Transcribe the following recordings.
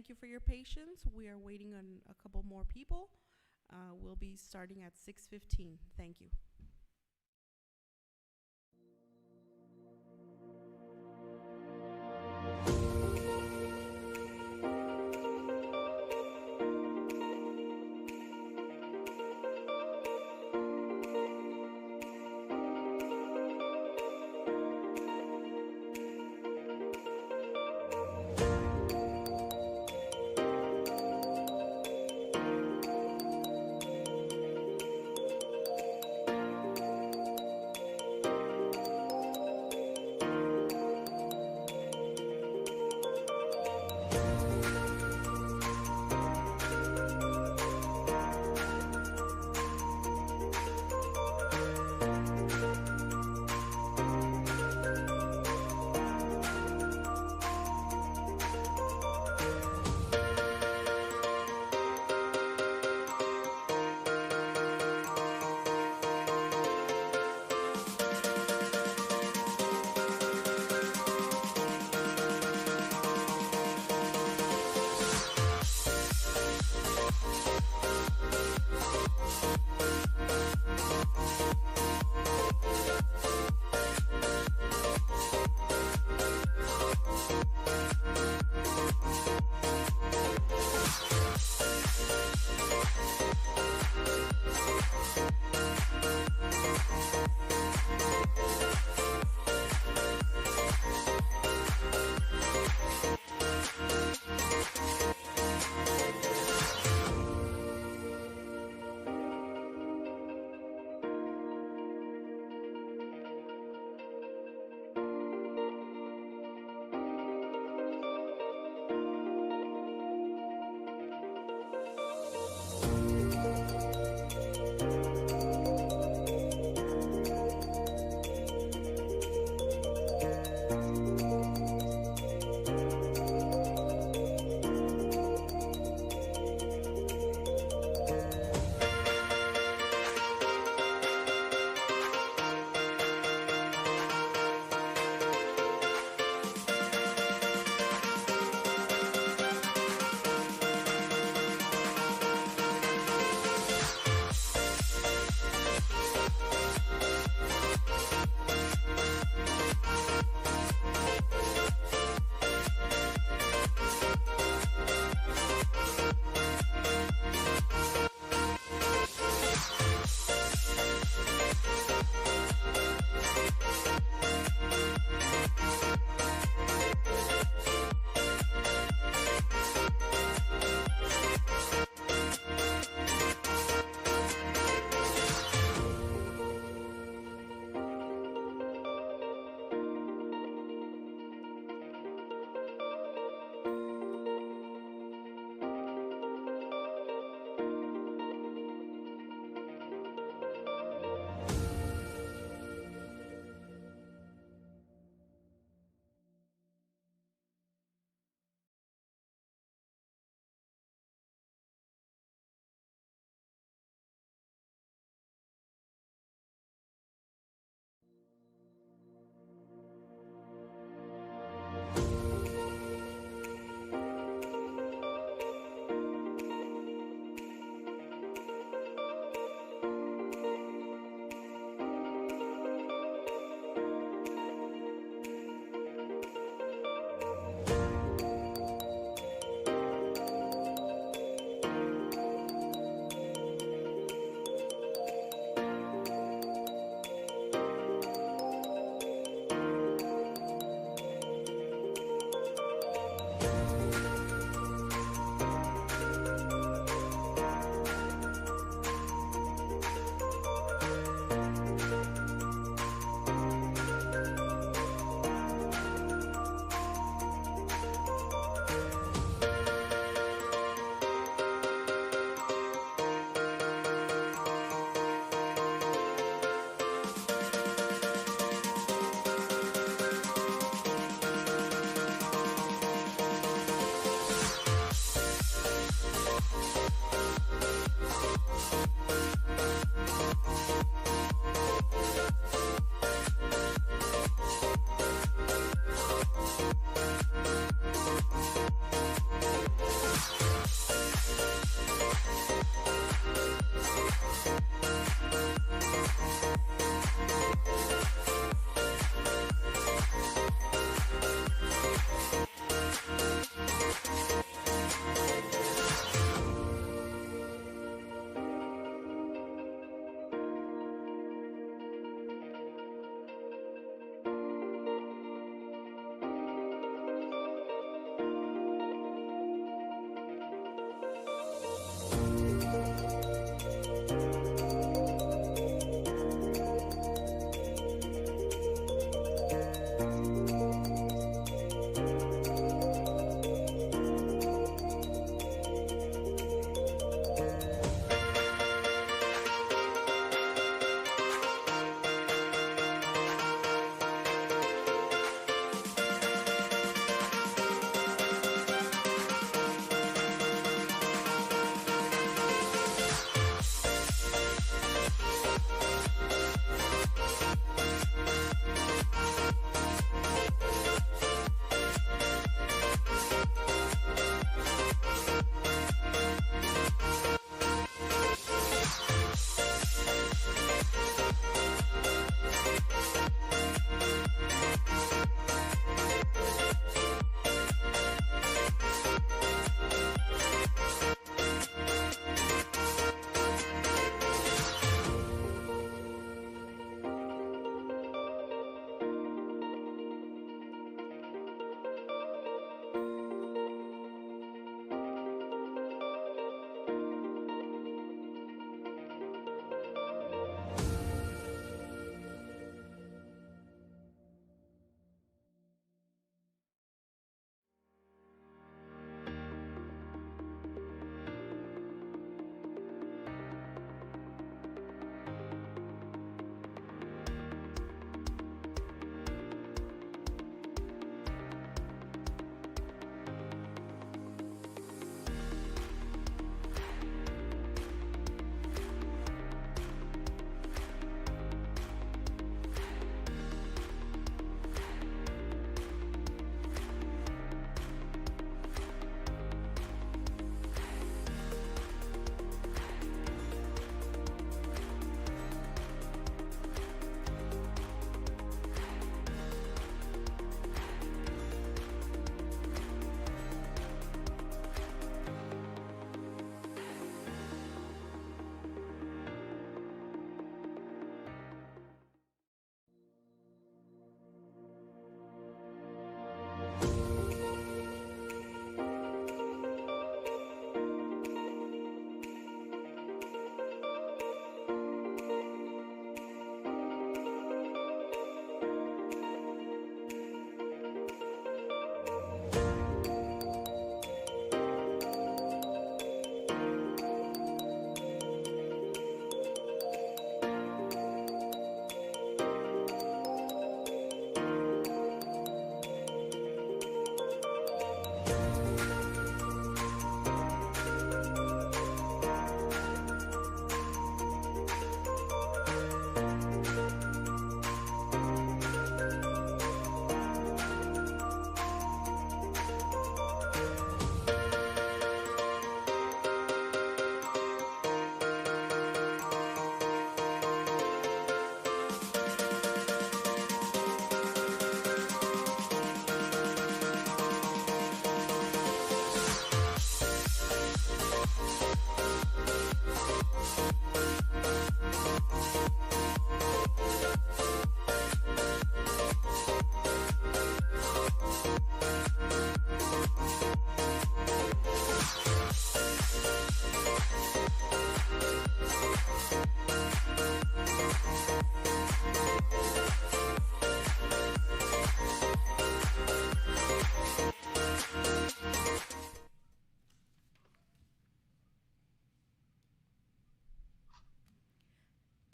thank you for your patience. We are waiting on a couple more people. We'll be starting at 6:15. Thank you.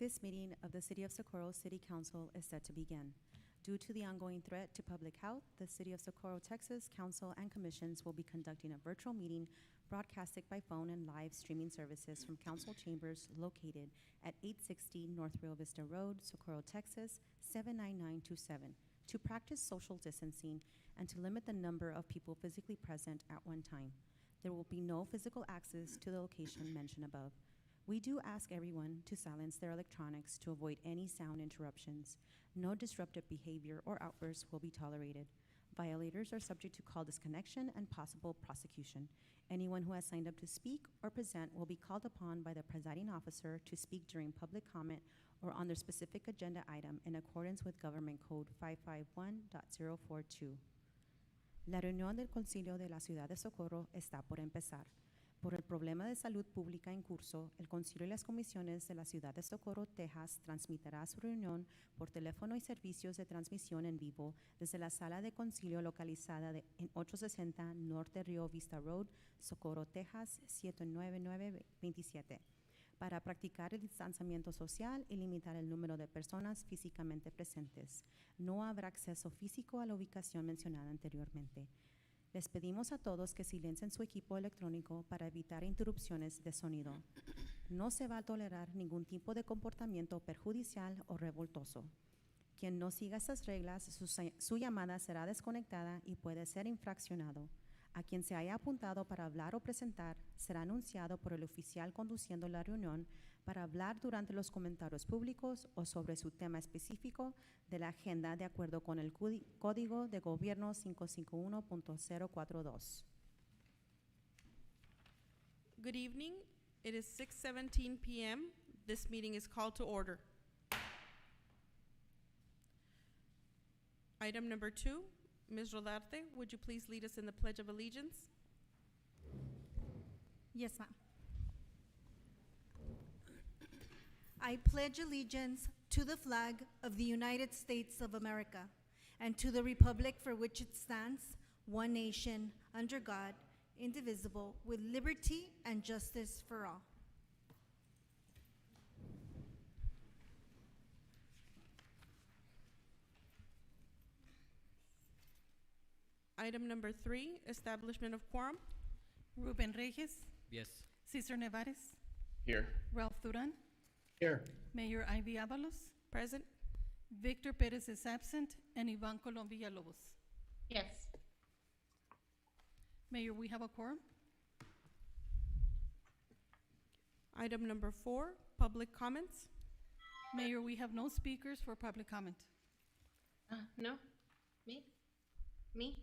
This meeting of the City of Socorro City Council is set to begin. Due to the ongoing threat to public health, the City of Socorro, Texas Council and Commissions will be conducting a virtual meeting broadcasted by phone and live streaming services from council chambers located at 860 North Rio Vista Road, Socorro, Texas 79927, to practice social distancing and to limit the number of people physically present at one time. There will be no physical access to the location mentioned above. We do ask everyone to silence their electronics to avoid any sound interruptions. No disruptive behavior or outbursts will be tolerated. Violators are subject to call disconnection and possible prosecution. Anyone who has signed up to speak or present will be called upon by the presiding officer to speak during public comment or on their specific agenda item in accordance with Government Code 551.042. La reunión del Concilio de la Ciudad de Socorro está por empezar. Por el problema de salud pública en curso, el Concilio y las Comisiones de la Ciudad de Socorro, Texas, transmitirá su reunión por teléfono y servicios de transmisión en vivo desde la sala de concilio localizada en 860 Norte Rio Vista Road, Socorro, Texas, 79927, para practicar el distanciamiento social y limitar el número de personas físicamente presentes. No habrá acceso físico a la ubicación mencionada anteriormente. Les pedimos a todos que silencien su equipo electrónico para evitar interrupciones de sonido. No se va a tolerar ningún tipo de comportamiento perjudicial o revoltoso. Quien no siga estas reglas, su llamada será desconectada y puede ser infraccionado. A quien se haya apuntado para hablar o presentar será anunciado por el oficial conduciendo la reunión para hablar durante los comentarios públicos o sobre su tema específico de la agenda de acuerdo con el Código de Gobierno 551.042. Good evening. It is 6:17 p.m. This meeting is called to order. Item number 2, Ms. Rodarte, would you please lead us in the Pledge of Allegiance? Yes, ma'am. I pledge allegiance to the flag of the United States of America and to the republic for which it stands, one nation, under God, indivisible, with liberty and justice for all. Item number 3, establishment of quorum. Ruben Reyes, Yes. Cesar Nevares, Here. Ralph Duran, Here. Mayor Ivy Avalos, Present. Victor Perez is absent, and Ivan Colom Villalobos. Yes. Mayor, we have a quorum. Item number 4, public comments. Mayor, we have no speakers for public comment. No? Me? Me?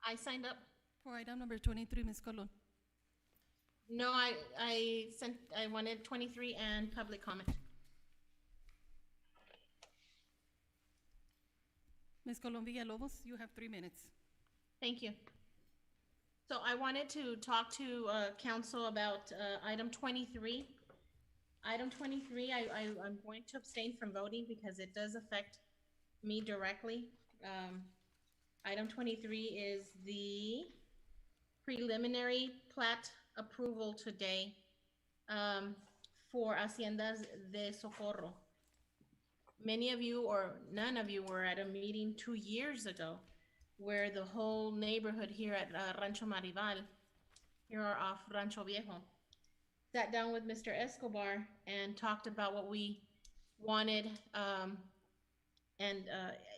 I signed up. For item number 23, Ms. Colon. No, I wanted 23 and public comment. Ms. Colom Villalobos, you have 3 minutes. Thank you. So I wanted to talk to council about item 23. Item 23, I'm going to abstain from voting because it does affect me directly. Item 23 is the preliminary plat approval today for Haciendas de Socorro. Many of you or none of you were at a meeting 2 years ago where the whole neighborhood here at Rancho Marival, here off Rancho Viejo, sat down with Mr. Escobar and talked about what we wanted and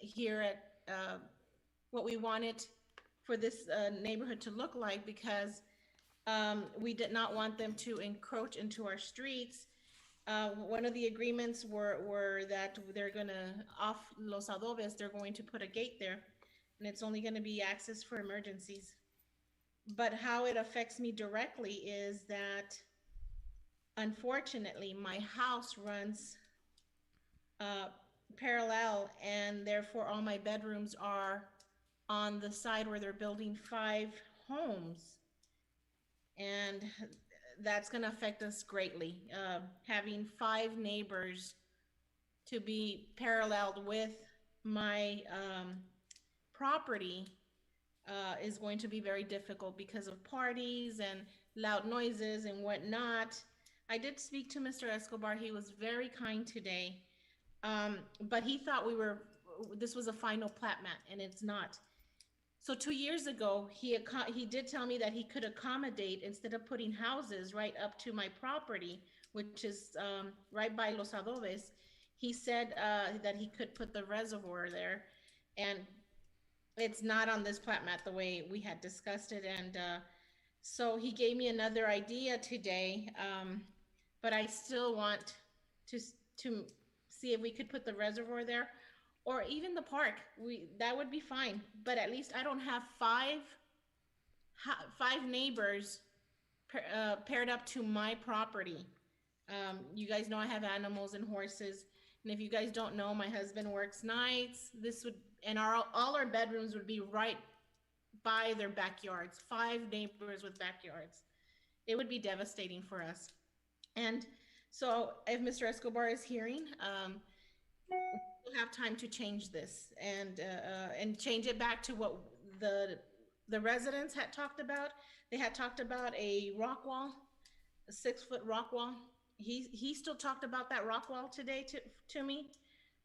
here at what we wanted for this neighborhood to look like, because we did not want them to encroach into our streets. One of the agreements were that they're gonna, off Los Adobes, they're going to put a gate there, and it's only gonna be access for emergencies. But how it affects me directly is that, unfortunately, my house runs parallel, and therefore all my bedrooms are on the side where they're building 5 homes. And that's gonna affect us greatly. Having 5 neighbors to be paralleled with my property is going to be very difficult because of parties and loud noises and whatnot. I did speak to Mr. Escobar. He was very kind today. But he thought this was a final plat map, and it's not. So 2 years ago, he did tell me that he could accommodate, instead of putting houses right up to my property, which is right by Los Adobes, he said that he could put the reservoir there, and it's not on this plat map the way we had discussed it, and so he gave me another idea today, but I still want to to see if we could put the reservoir there, or even the park. That would be fine, but at least I don't have five neighbors paired up to my property. You guys know I have animals and horses, and if you guys don't know, my husband works nights. This would and all our bedrooms would be right by their backyards. Five neighbors with backyards. It would be devastating for us. And so, if Mr. Escobar is hearing, we'll have time to change this and change it back to what the residents had talked about. They had talked about a rock wall, a 6-foot rock wall. He still talked about that rock wall today to me.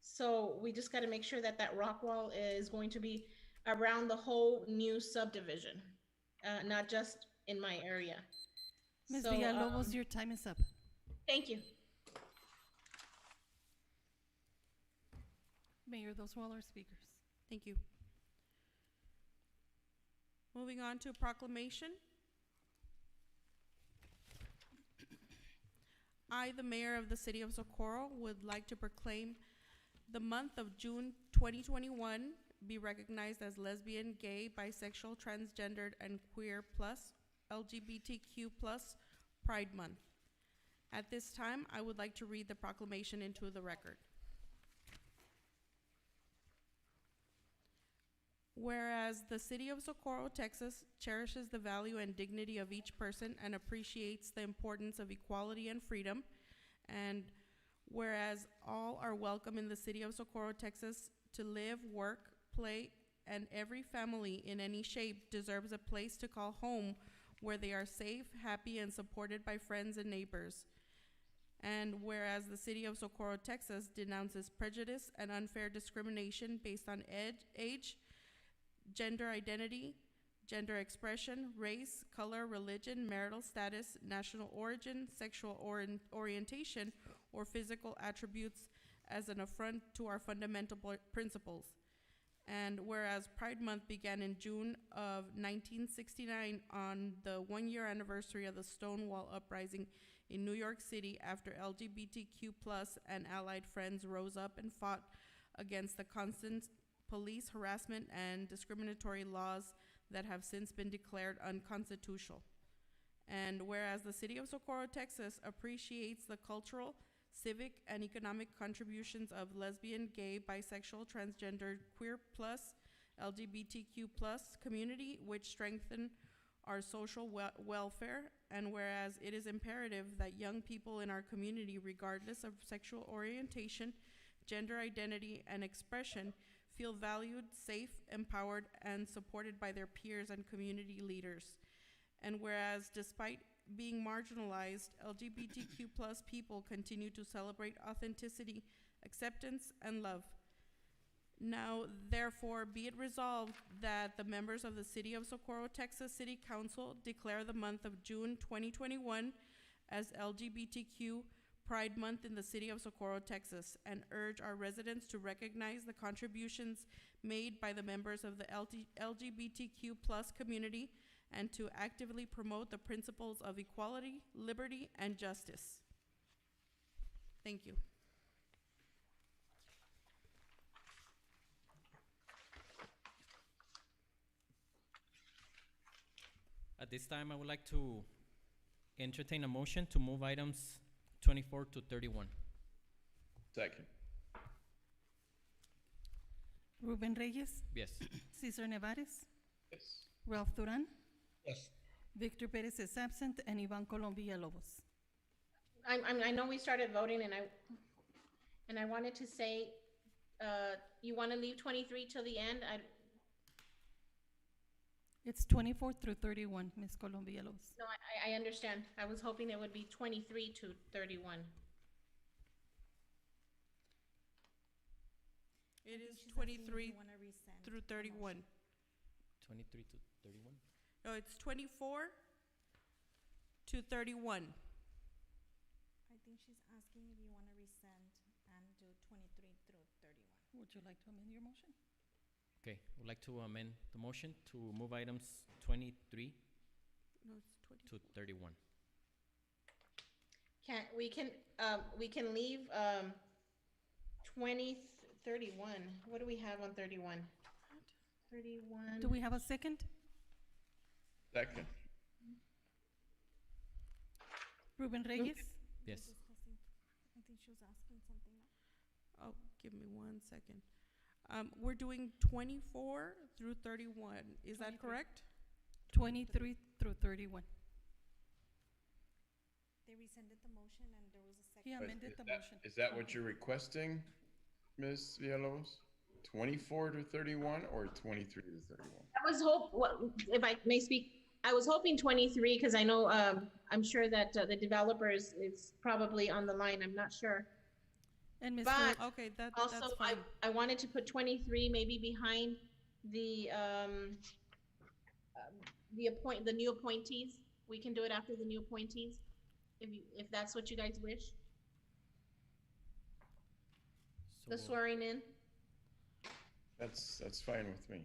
So we just got to make sure that that rock wall is going to be around the whole new subdivision, not just in my area. Ms. So, Villalobos, your time is up. thank you. Mayor, those were all our speakers. Thank you. Moving on to proclamation. I, the mayor of the city of Socorro, would like to proclaim the month of June 2021 be recognized as lesbian, gay, bisexual, transgendered, and queer plus LGBTQ plus Pride Month. At this time, I would like to read the proclamation into the record. Whereas the city of Socorro, Texas cherishes the value and dignity of each person and appreciates the importance of equality and freedom, and whereas all are welcome in the city of Socorro, Texas to live, work, play, and every family in any shape deserves a place to call home where they are safe, happy, and supported by friends and neighbors. And whereas the city of Socorro, Texas denounces prejudice and unfair discrimination based on age, gender identity, gender expression, race, color, religion, marital status, national origin, sexual orientation, or physical attributes as an affront to our fundamental principles. And whereas Pride Month began in June of 1969 on the 1-year anniversary of the Stonewall Uprising in New York City, after LGBTQ plus and allied friends rose up and fought against the constant police harassment and discriminatory laws that have since been declared unconstitutional. And whereas the city of Socorro, Texas appreciates the cultural, civic, and economic contributions of lesbian, gay, bisexual, transgender, queer plus, LGBTQ plus community, which strengthen our social welfare, and whereas it is imperative that young people in our community, regardless of sexual orientation, gender identity, and expression, feel valued, safe, empowered, and supported by their peers and community leaders. And whereas despite being marginalized, LGBTQ plus people continue to celebrate authenticity, acceptance, and love. Now, therefore, be it resolved that the members of the City of Socorro, Texas City Council declare the month of June 2021 as LGBTQ Pride Month in the city of Socorro, Texas, and urge our residents to recognize the contributions made by the members of the LGBTQ plus community and to actively promote the principles of equality, liberty, and justice. Thank you. At this time, I would like to entertain a motion to move items 24 to 31. Second. Ruben Reyes, Yes. Cesar Nevares, Yes. Ralph Duran, Yes. Victor Perez is absent, and Ivan Colom Villalobos. I know we started voting, and I wanted to say, you want to leave 23 till the end? It's 24 through 31, Ms. Colon Villalobos. No, I understand. I was hoping it would be 23 to 31. It is 23 through 31. 23 to 31? No, it's 24 to 31. I think she's asking if you want to resend and do 23 through 31. Would you like to amend your motion? Okay, would like to amend the motion to move items 23 No, it's 20. to 31. We can leave, 31. What do we have on 31? 31. Do we have a second? Second. Ruben Reyes? Yes. I think she was asking something. Oh, give me 1 second. We're doing 24 through 31. Is that 23. correct? 23 through 31. They rescinded the motion and there was a second. He But amended is the that- motion. Is that what you're requesting, Ms. Villalobos? 24 to 31 or 23 to 31? I was if I may speak, I was hoping 23 because I know, I'm sure that the developers is probably on the line. I'm not sure. And Mr. But Okay, that's also, fine. I wanted to put 23 maybe behind the new appointees. We can do it after the new appointees, if that's what you guys wish. So The swearing in. That's fine with me.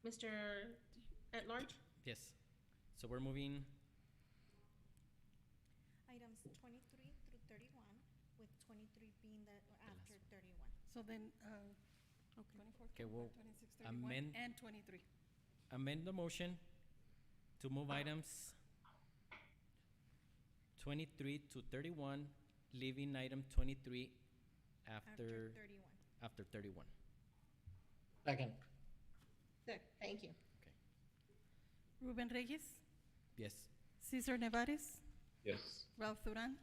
Mr. At Large? yes. So we're moving, Items 23 through 31, with 23 being the, or after 31. So then, Okay. 24, Okay, 25, we'll 26, 31, amend- and 23. amend the motion to move items 23 to 31, leaving item 23 After 31. after 31. Second. Good, thank you. Ruben Reyes? Yes. Cesar Nevares? Yes. Ralph Duran?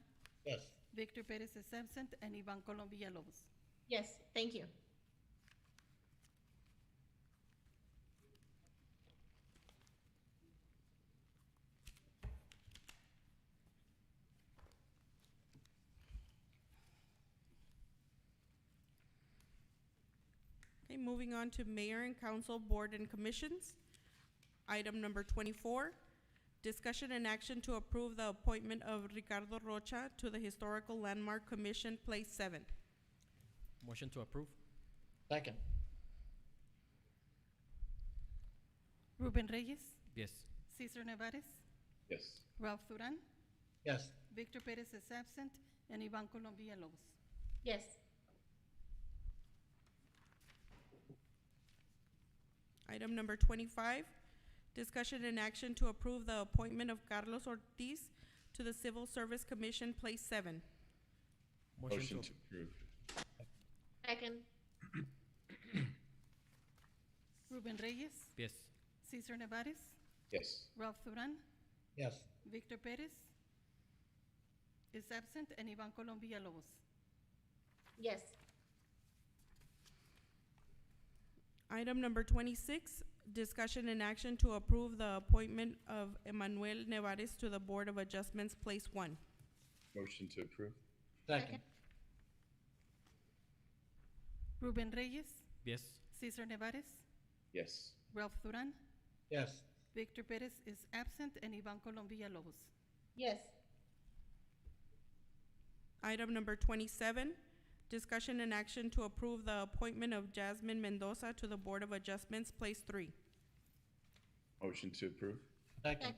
Yes. Victor Perez is absent, and Ivan Colom Villalobos. Yes, thank you. Okay, moving on to Mayor and Council Board and Commissions. Item number 24, discussion and action to approve the appointment of Ricardo Rocha to the Historical Landmark Commission, Place 7. Motion to approve? Second. Ruben Reyes? Yes. Cesar Nevares? Yes. Ralph Duran? Yes. Victor Perez is absent, and Ivan Colom Villalobos. Yes, Item number 25, discussion and action to approve the appointment of Carlos Ortiz to the Civil Service Commission, Place 7. Motion to approve. second. Ruben Reyes? Yes. Cesar Nevares? Yes. Ralph Duran? Yes. Victor Perez is absent, and Ivan Colom Villalobos. Yes, Item number 26, discussion and action to approve the appointment of Emmanuel Nevares to the Board of Adjustments, Place 1. Motion to approve. Second. Ruben Reyes? Yes. Cesar Nevares? Yes. Ralph Duran? Yes. Victor Perez is absent, and Ivan Colom Villalobos. Yes, Item number 27, discussion and action to approve the appointment of Jasmine Mendoza to the Board of Adjustments, Place 3. Motion to approve. Second.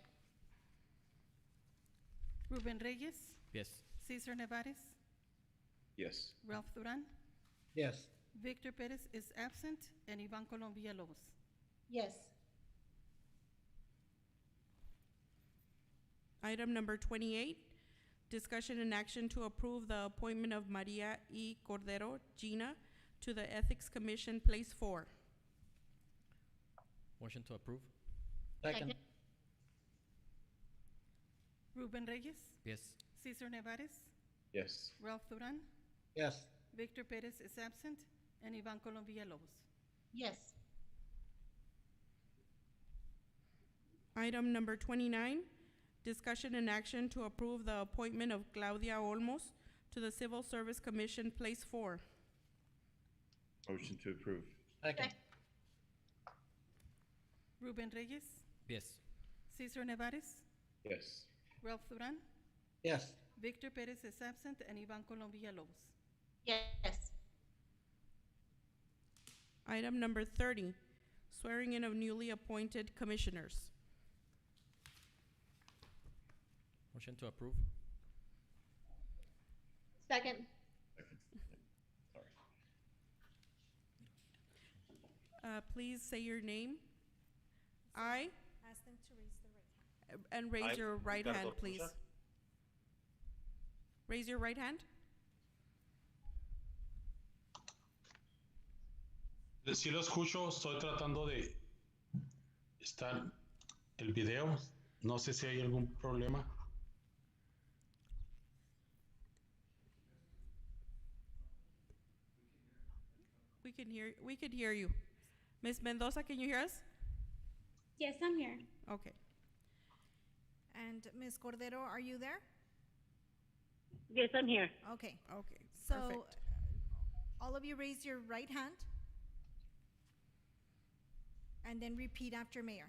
Ruben Reyes? Yes. Cesar Nevares? Yes. Ralph Duran? Yes. Victor Perez is absent, and Ivan Colom Villalobos. yes, Item number 28, discussion and action to approve the appointment of Maria E. Cordero, Gina, to the Ethics Commission, Place 4. Motion to approve? second. Ruben Reyes? Yes. Cesar Nevares? Yes. Ralph Duran? Yes. Victor Perez is absent, and Ivan Colom Villalobos. Yes, Item number 29, discussion and action to approve the appointment of Claudia Olmos to the Civil Service Commission, Place 4. Motion to approve. Second. Ruben Reyes, Yes. Cesar Nevares, Yes. Ralph Duran, Yes. Victor Perez is absent, and Ivan Colom Villalobos. Yes. Item number 30, swearing in of newly appointed commissioners. Motion to approve. Second. Sorry. Please say your name. I, Ask them to raise the right hand. and raise your right Ricardo hand, please. Rocha. Raise your right hand. Sí lo escucho, estoy tratando de estar el video. No sé si hay algún problema. We could hear you. Ms. Mendoza, can you hear us? Yes, I'm here. Okay. And Ms. Cordero, are you there? Yes, I'm here. Okay. Okay, So, perfect. all of you raise your right hand. And then repeat after Mayor.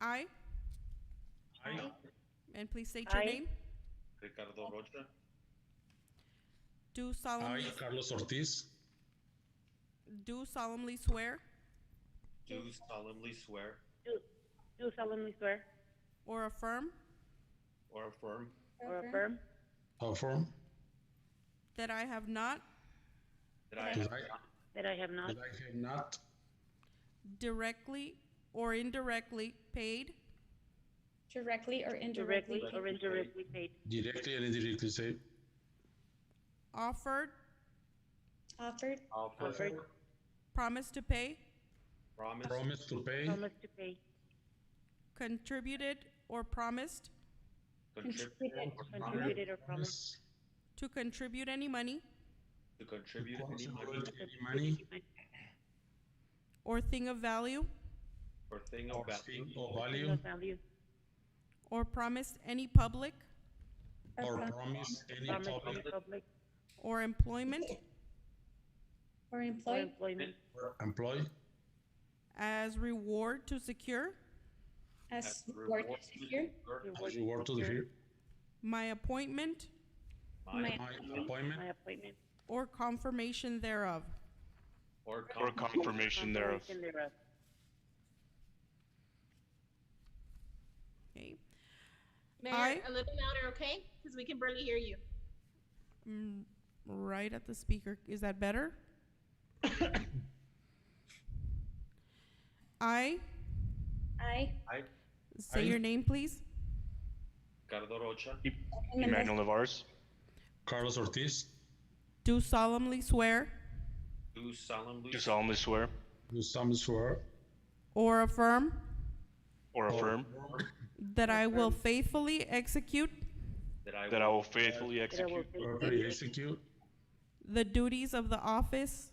I, I, and please state your I. name, Ricardo Rocha, do I, solemnly, Carlos Ortiz, do solemnly swear do solemnly swear Do solemnly swear or affirm or affirm or affirm affirm that I have not that I that have I, that I have not that I have not directly or indirectly paid, directly or indirectly paid, directly and indirectly said, offered, offered, offered, promised to pay, promised to pay, promised to pay, contributed or promised contributed or promised to contribute any money to contribute any money contribute any money or thing of value or thing or of value thing of thing value of value, or promised any public or promise any promised public any public or employment or employment or employee as reward to secure as reward reward to to secure as reward to the fear, my appointment my my appointment my appointment or confirmation thereof. or confirmation thereof. Okay. Mayor, I- a little louder, okay? Because we can barely hear you. Right at the speaker. Is that better? I, I, say I- your name, please. Ricardo Rocha, Emmanuel Navarez, Carlos Ortiz, Do solemnly swear do solemnly do solemnly swear do solemnly swear or affirm or affirm that I will faithfully execute that I that I will faithfully execute or execute the duties of the office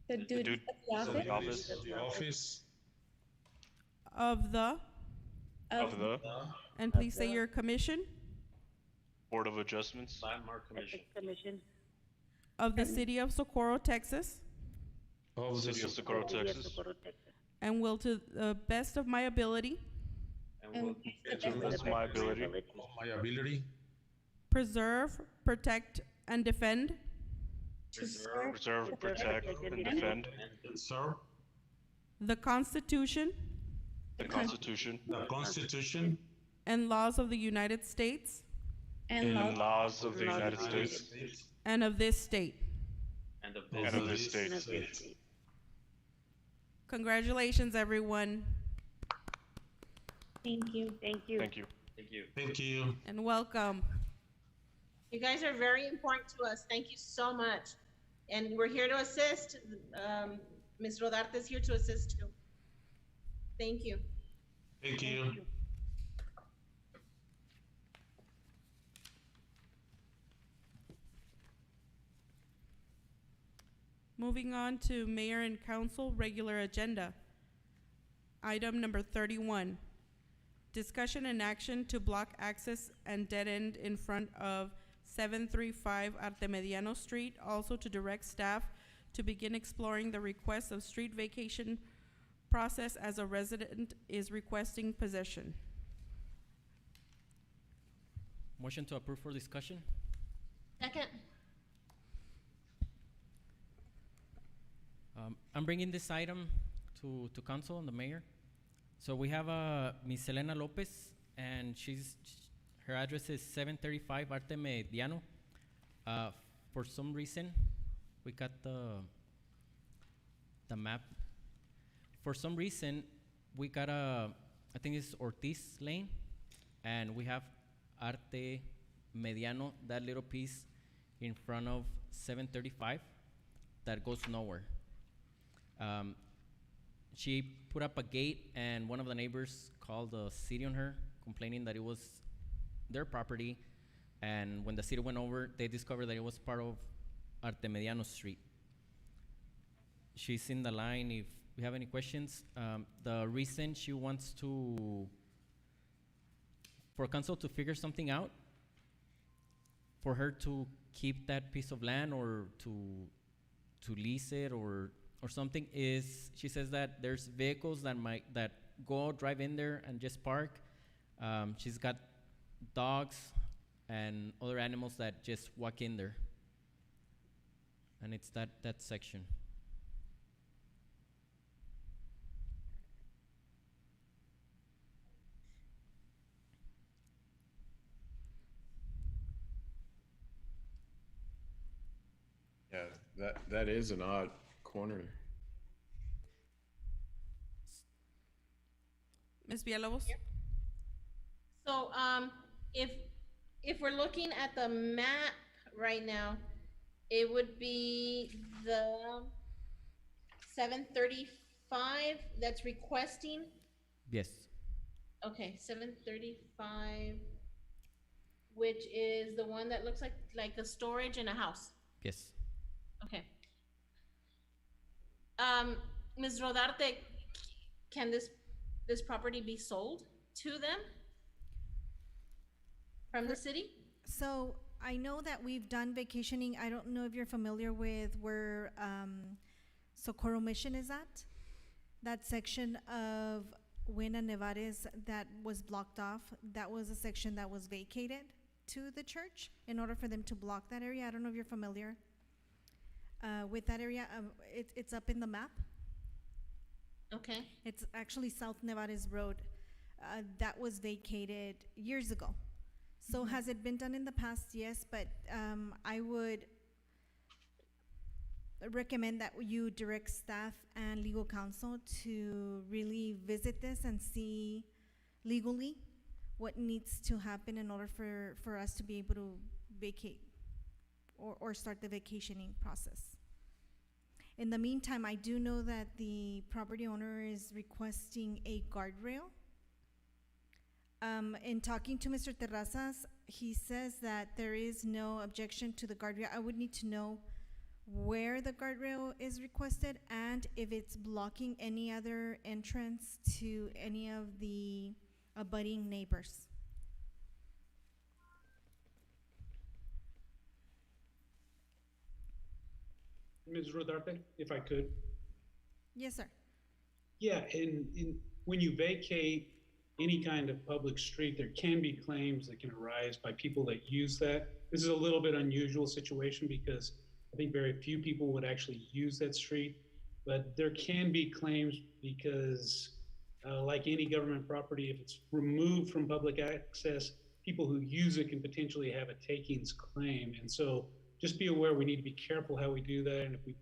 the the duties duties of the office of the office of the, of the and please say your commission, Board of Adjustments landmark commission Ethics Commission of the city of Socorro, Texas, of the City of Socorro, City of Texas, Socorro, Texas, and will to the best of my ability and will and to the best of my ability of my ability preserve, protect, and defend preserve, protect, and defend serve the Constitution the Constitution the Constitution and laws of the United States and laws of the United States and of this state. and of and this of this state. and of this state. Congratulations, everyone, Thank you. Thank you. Thank you. thank you. thank you. and welcome. You guys are very important to us. Thank you so much. And we're here to assist. Ms. Rodarte is here to assist too. Thank you. Thank you. Moving on to mayor and council regular agenda. Item number 31, discussion and action to block access and dead end in front of 735 Artemediano Street. Also to direct staff to begin exploring the request of street vacation process as a resident is requesting possession. Motion to approve for discussion. Second. I'm bringing this item to council and the mayor. So we have Miss Elena Lopez, and her address is 735 Artemediano. For some reason, we got the map. For some reason, we got I think it's Ortiz Lane, and we have Arte Mediano, that little piece in front of 735 that goes nowhere. She put up a gate, and one of the neighbors called the city on her, complaining that it was their property, and when the city went over, they discovered that it was part of Artemediano Street. She's in the line if we have any questions. The reason she wants for council to figure something out, for her to keep that piece of land or to lease it or something, is she says that there's vehicles that go drive in there and just park. She's got dogs and other animals that just walk in there, and it's that section. Yeah, that is an odd corner. Ms. Villalobos? So, if we're looking at the map right now, it would be the 735 that's requesting. Yes. Okay, 735, which is the one that looks like a storage in a house. Yes. Okay. Ms. Rodarte, can this property be sold to them from the city? So I know that we've done vacationing. I don't know if you're familiar with where Socorro Mission is at. That section of Buena Nevares that was blocked off, that was a section that was vacated to the church in order for them to block that area. I don't know if you're familiar with that area. It's up in the map. Okay. It's actually South Nevares Road. That was vacated years ago. So has it been done in the past? Yes, but I would recommend that you direct staff and legal counsel to really visit this and see legally what needs to happen in order for us to be able to vacate or start the vacationing process. In the meantime, I do know that the property owner is requesting a guardrail. In talking to Mr. Terrazas, he says that there is no objection to the guardrail. I would need to know where the guardrail is requested and if it's blocking any other entrance to any of the abutting neighbors. Ms. Rodarte, if I could. Yes, sir. Yeah, when you vacate any kind of public street, there can be claims that can arise by people that use that. This is a little bit unusual situation because I think very few people would actually use that street, but there can be claims because like any government property, if it's removed from public access, people who use it can potentially have a takings claim. And so just be aware we need to be careful how we do that. And if we,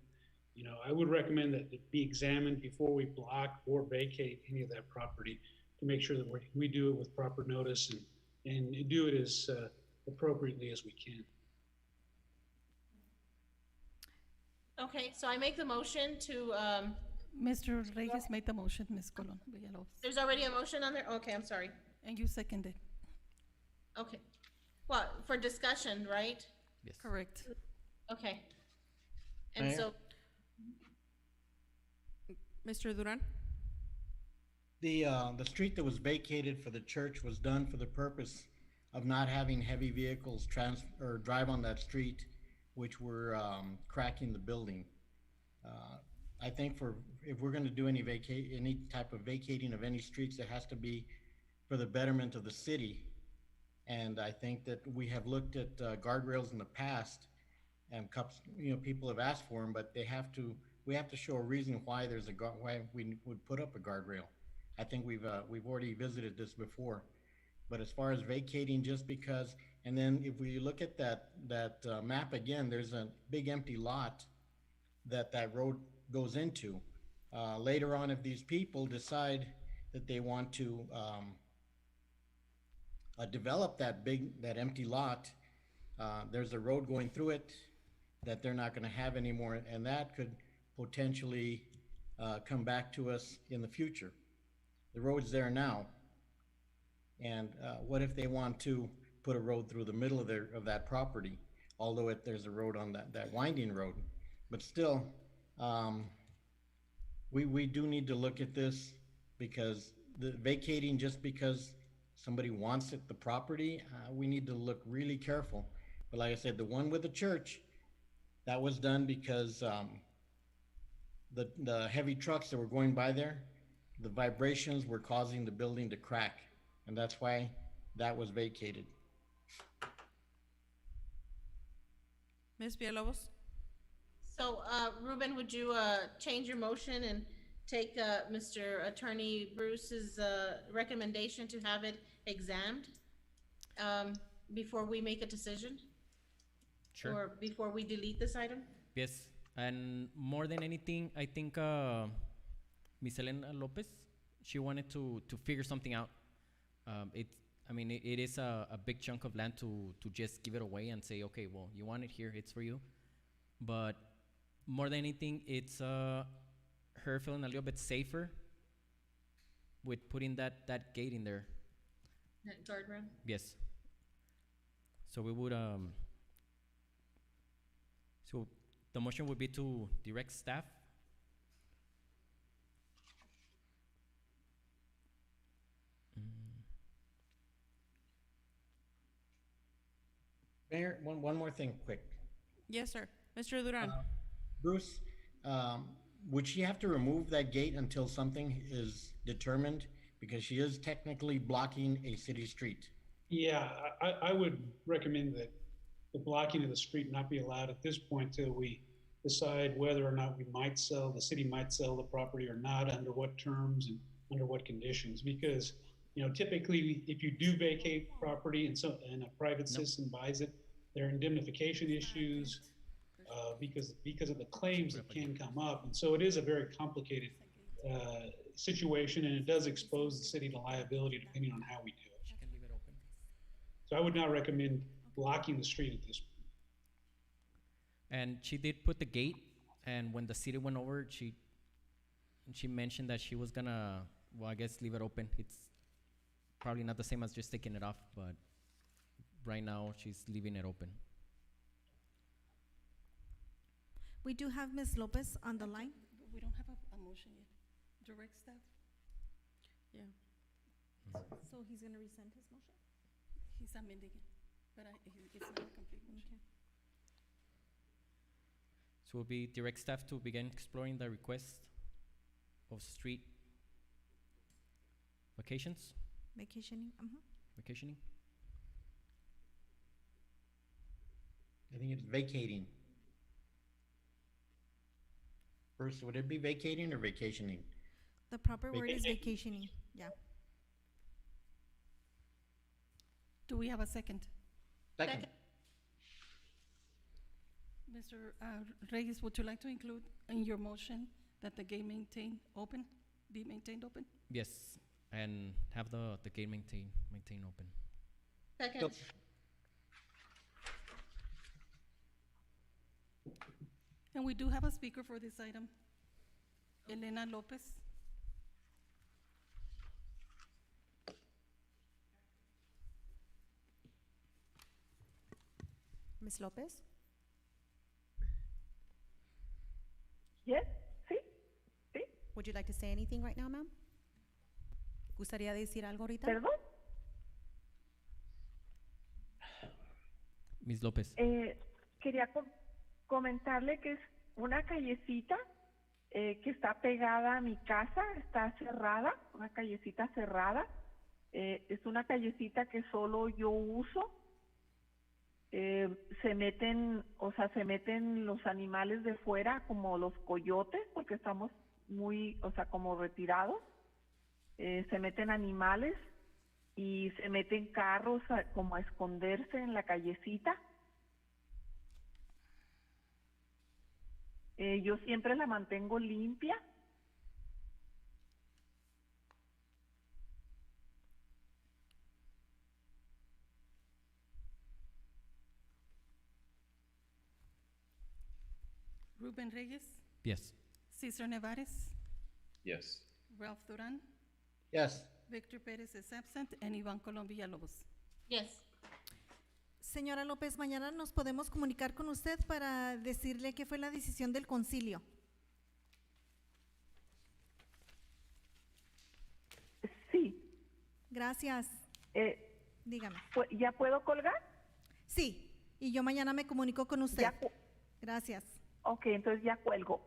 I would recommend that it be examined before we block or vacate any of that property to make sure that we do it with proper notice and do it as appropriately as we can. Okay, so I make the motion to, Mr. Reyes made the motion, Ms. Colon Villalobos. there's already a motion on there? Okay, I'm sorry. And you seconded. Okay. Well, for discussion, right? Yes. Correct. Okay. And Mayor? so, Mr. Duran? The street that was vacated for the church was done for the purpose of not having heavy vehicles or drive on that street, which were cracking the building. I think if we're gonna do any type of vacating of any streets, it has to be for the betterment of the city. And I think that we have looked at guardrails in the past, and people have asked for them, but we have to show a reason why why we would put up a guardrail. I think we've already visited this before, but as far as vacating just because, and then if we look at that map again, there's a big empty lot that road goes into. Later on, if these people decide that they want to develop that empty lot, there's a road going through it that they're not gonna have anymore, and that could potentially come back to us in the future. The road's there now, and what if they want to put a road through the middle of that property, although there's a road on that winding road? But still, we do need to look at this, because the vacating just because somebody wants the property, we need to look really careful. But like I said, the one with the church, that was done because the heavy trucks that were going by there, the vibrations were causing the building to crack, and that's why that was vacated. Ms. Villalobos? So, Ruben, would you change your motion and take Mr. Attorney Bruce's recommendation to have it examined before we make a decision? Sure. Or before we delete this item? Yes, and more than anything, I think Miss Elena Lopez, she wanted to figure something out. It is a big chunk of land to just give it away and say, okay, well, you want it here, it's for you. But more than anything, it's her feeling a little bit safer with putting that gate in there. That guardrail? Yes. So we would so the motion would be to direct staff Mayor, one more thing quick. Yes, sir. Mr. Duran? Bruce, would she have to remove that gate until something is determined? Because she is technically blocking a city street. Yeah, I would recommend that the blocking of the street not be allowed at this point till we decide whether or not the city might sell the property or not, under what terms and under what conditions. Because, typically if you do vacate property and a private citizen buys it, there are indemnification issues because of the claims that can come up. And so it is a very complicated situation, and it does expose the city to liability depending on how we do it. So I would not recommend blocking the street at this point. And she did put the gate, and when the city went over, she mentioned that she was gonna, well, I guess leave it open. It's probably not the same as just taking it off, but right now she's leaving it open. We do have Ms. Lopez on the line. We don't have a motion yet. Direct staff? Yeah. So he's gonna rescind his motion? He's amending it, but it's not a complete motion. So we'll be direct staff to begin exploring the request of street vacations, Vacationing, vacationing. I think it's vacating. Bruce, would it be vacating or vacationing? The proper word is vacationing, yeah. Do we have a second? Second. Mr. Reyes, would you like to include in your motion that the gate be maintained open? Yes, and have the gate maintained open. Second. And we do have a speaker for this item, Elena Lopez. Ms. Lopez? Yes, sí. Would you like to say anything right now, ma'am? ¿Gustaría decir algo ahorita? ¿Perdón? Ms. López. Quería comentarle que es una callecita que está pegada a mi casa, está cerrada, una callecita cerrada. Es una callecita que solo yo uso. Se meten los animales de fuera, como los coyotes, porque estamos muy, como retirados. Se meten animales y se meten carros como a esconderse en la callecita. Yo siempre la mantengo limpia. Ruben Reyes, Yes. Cesar Nevares, Yes. Ralph Duran, Yes. Victor Pérez is absent, and Iván Colón Villalobos. Yes. Señora López, mañana nos podemos comunicar con usted para decirle qué fue la decisión del concilio. Sí. Gracias. Dígame. ¿Ya puedo colgar? Sí, y yo mañana me comunico con usted. Gracias. Ok, entonces ya cuelgo.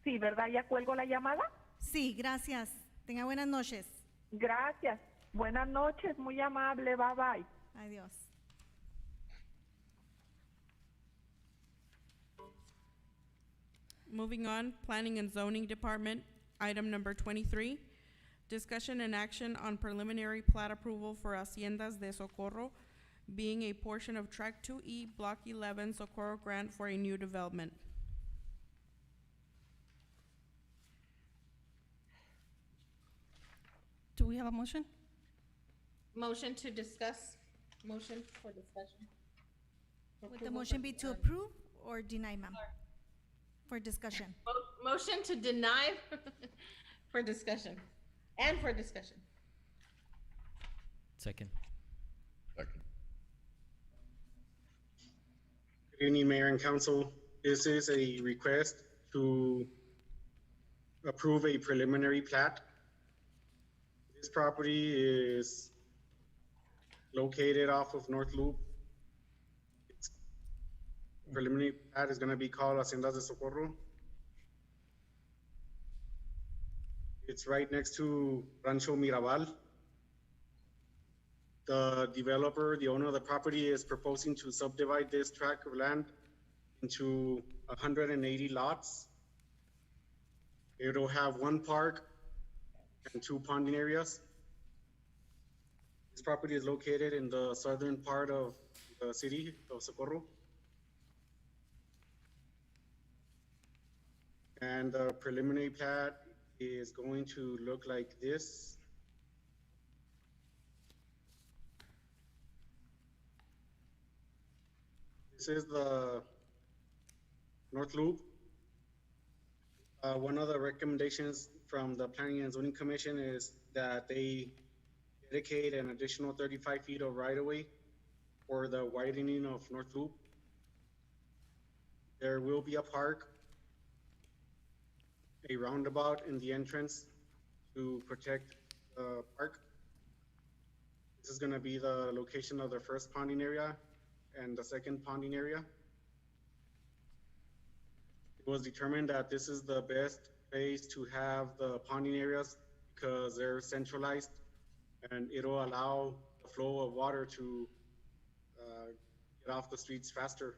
Sí, ¿verdad? ¿Ya cuelgo la llamada? Sí, gracias. Tenga buenas noches. Gracias. Buenas noches, muy amable. Bye bye. Adiós. Moving on, Planning and Zoning Department, item number 23, discussion and action on preliminary plat approval for Haciendas de Socorro, being a portion of Track 2E, Block 11, Socorro grant for a new development. Do we have a motion? Motion to discuss, motion for discussion. Would the motion be to approve or deny, ma'am? For discussion. Motion to deny for discussion, and for discussion. Second. Second. Good evening, Mayor and Council. This is a request to approve a preliminary plat. This property is located off of North Loop. Its preliminary plat is going to be called Haciendas de Socorro. It's right next to Rancho Mirabal. The developer, the owner of the property, is proposing to subdivide this tract of land into 180 lots. It'll have one park and two ponding areas. This property is located in the southern part of the city of Socorro. And the preliminary plat is going to look like this. This is the North Loop. One of the recommendations from the Planning and Zoning Commission is that they dedicate an additional 35 feet of right-of-way for the widening of North Loop. There will be a park, a roundabout in the entrance to protect the park. This is going to be the location of the first ponding area and the second ponding area. It was determined that this is the best place to have the ponding areas because they're centralized and it'll allow the flow of water to get off the streets faster.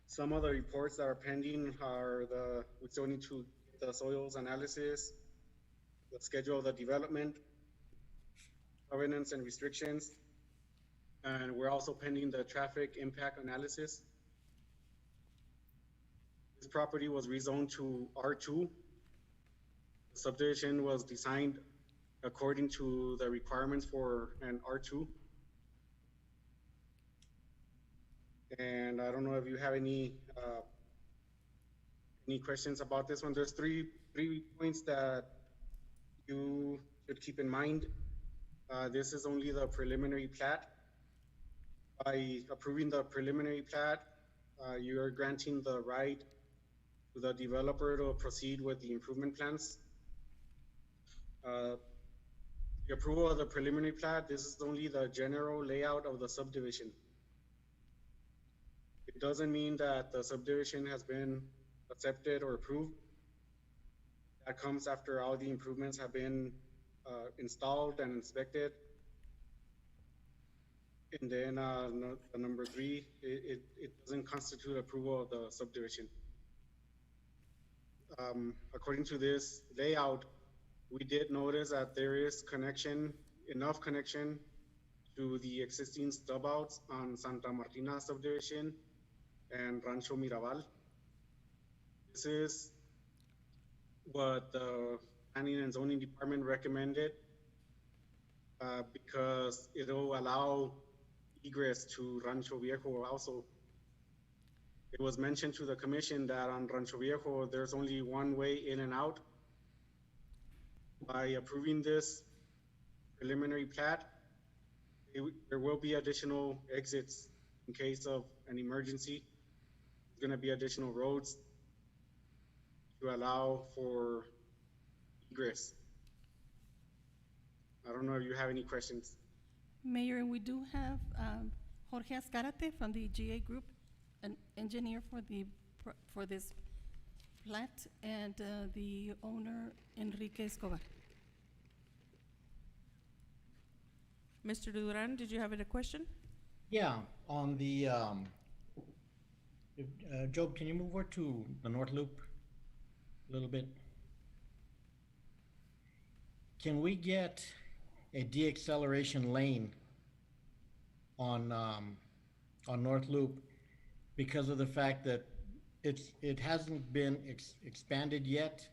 Some of the reports that are pending are we still need to get the soils analysis, the schedule of the development, covenants and restrictions, and we're also pending the traffic impact analysis. This property was rezoned to R2. The subdivision was designed according to the requirements for an R2. And I don't know if you have any questions about this one. There's three points that you should keep in mind. This is only the preliminary plat. By approving the preliminary plat, you are granting the right to the developer to proceed with the improvement plans. The approval of the preliminary plat, this is only the general layout of the subdivision. It doesn't mean that the subdivision has been accepted or approved. That comes after all the improvements have been installed and inspected. And then number 3, it doesn't constitute approval of the subdivision. According to this layout, we did notice that there is enough connection to the existing stub outs on Santa Martina subdivision and Rancho Mirabal. This is what the Planning and Zoning Department recommended because it'll allow egress to Rancho Viejo also. It was mentioned to the commission that on Rancho Viejo, there's only one way in and out. By approving this preliminary plat, there will be additional exits in case of an emergency. There's going to be additional roads to allow for egress. I don't know if you have any questions. Mayor, we do have Jorge Azcarate from the GA Group, an engineer for this plat, and the owner, Enrique Escobar. Mr. Duran, did you have a question? Yeah, on the, Job, can you move over to the North Loop a little bit? Can we get a deacceleration lane on North Loop because of the fact that it hasn't been expanded yet,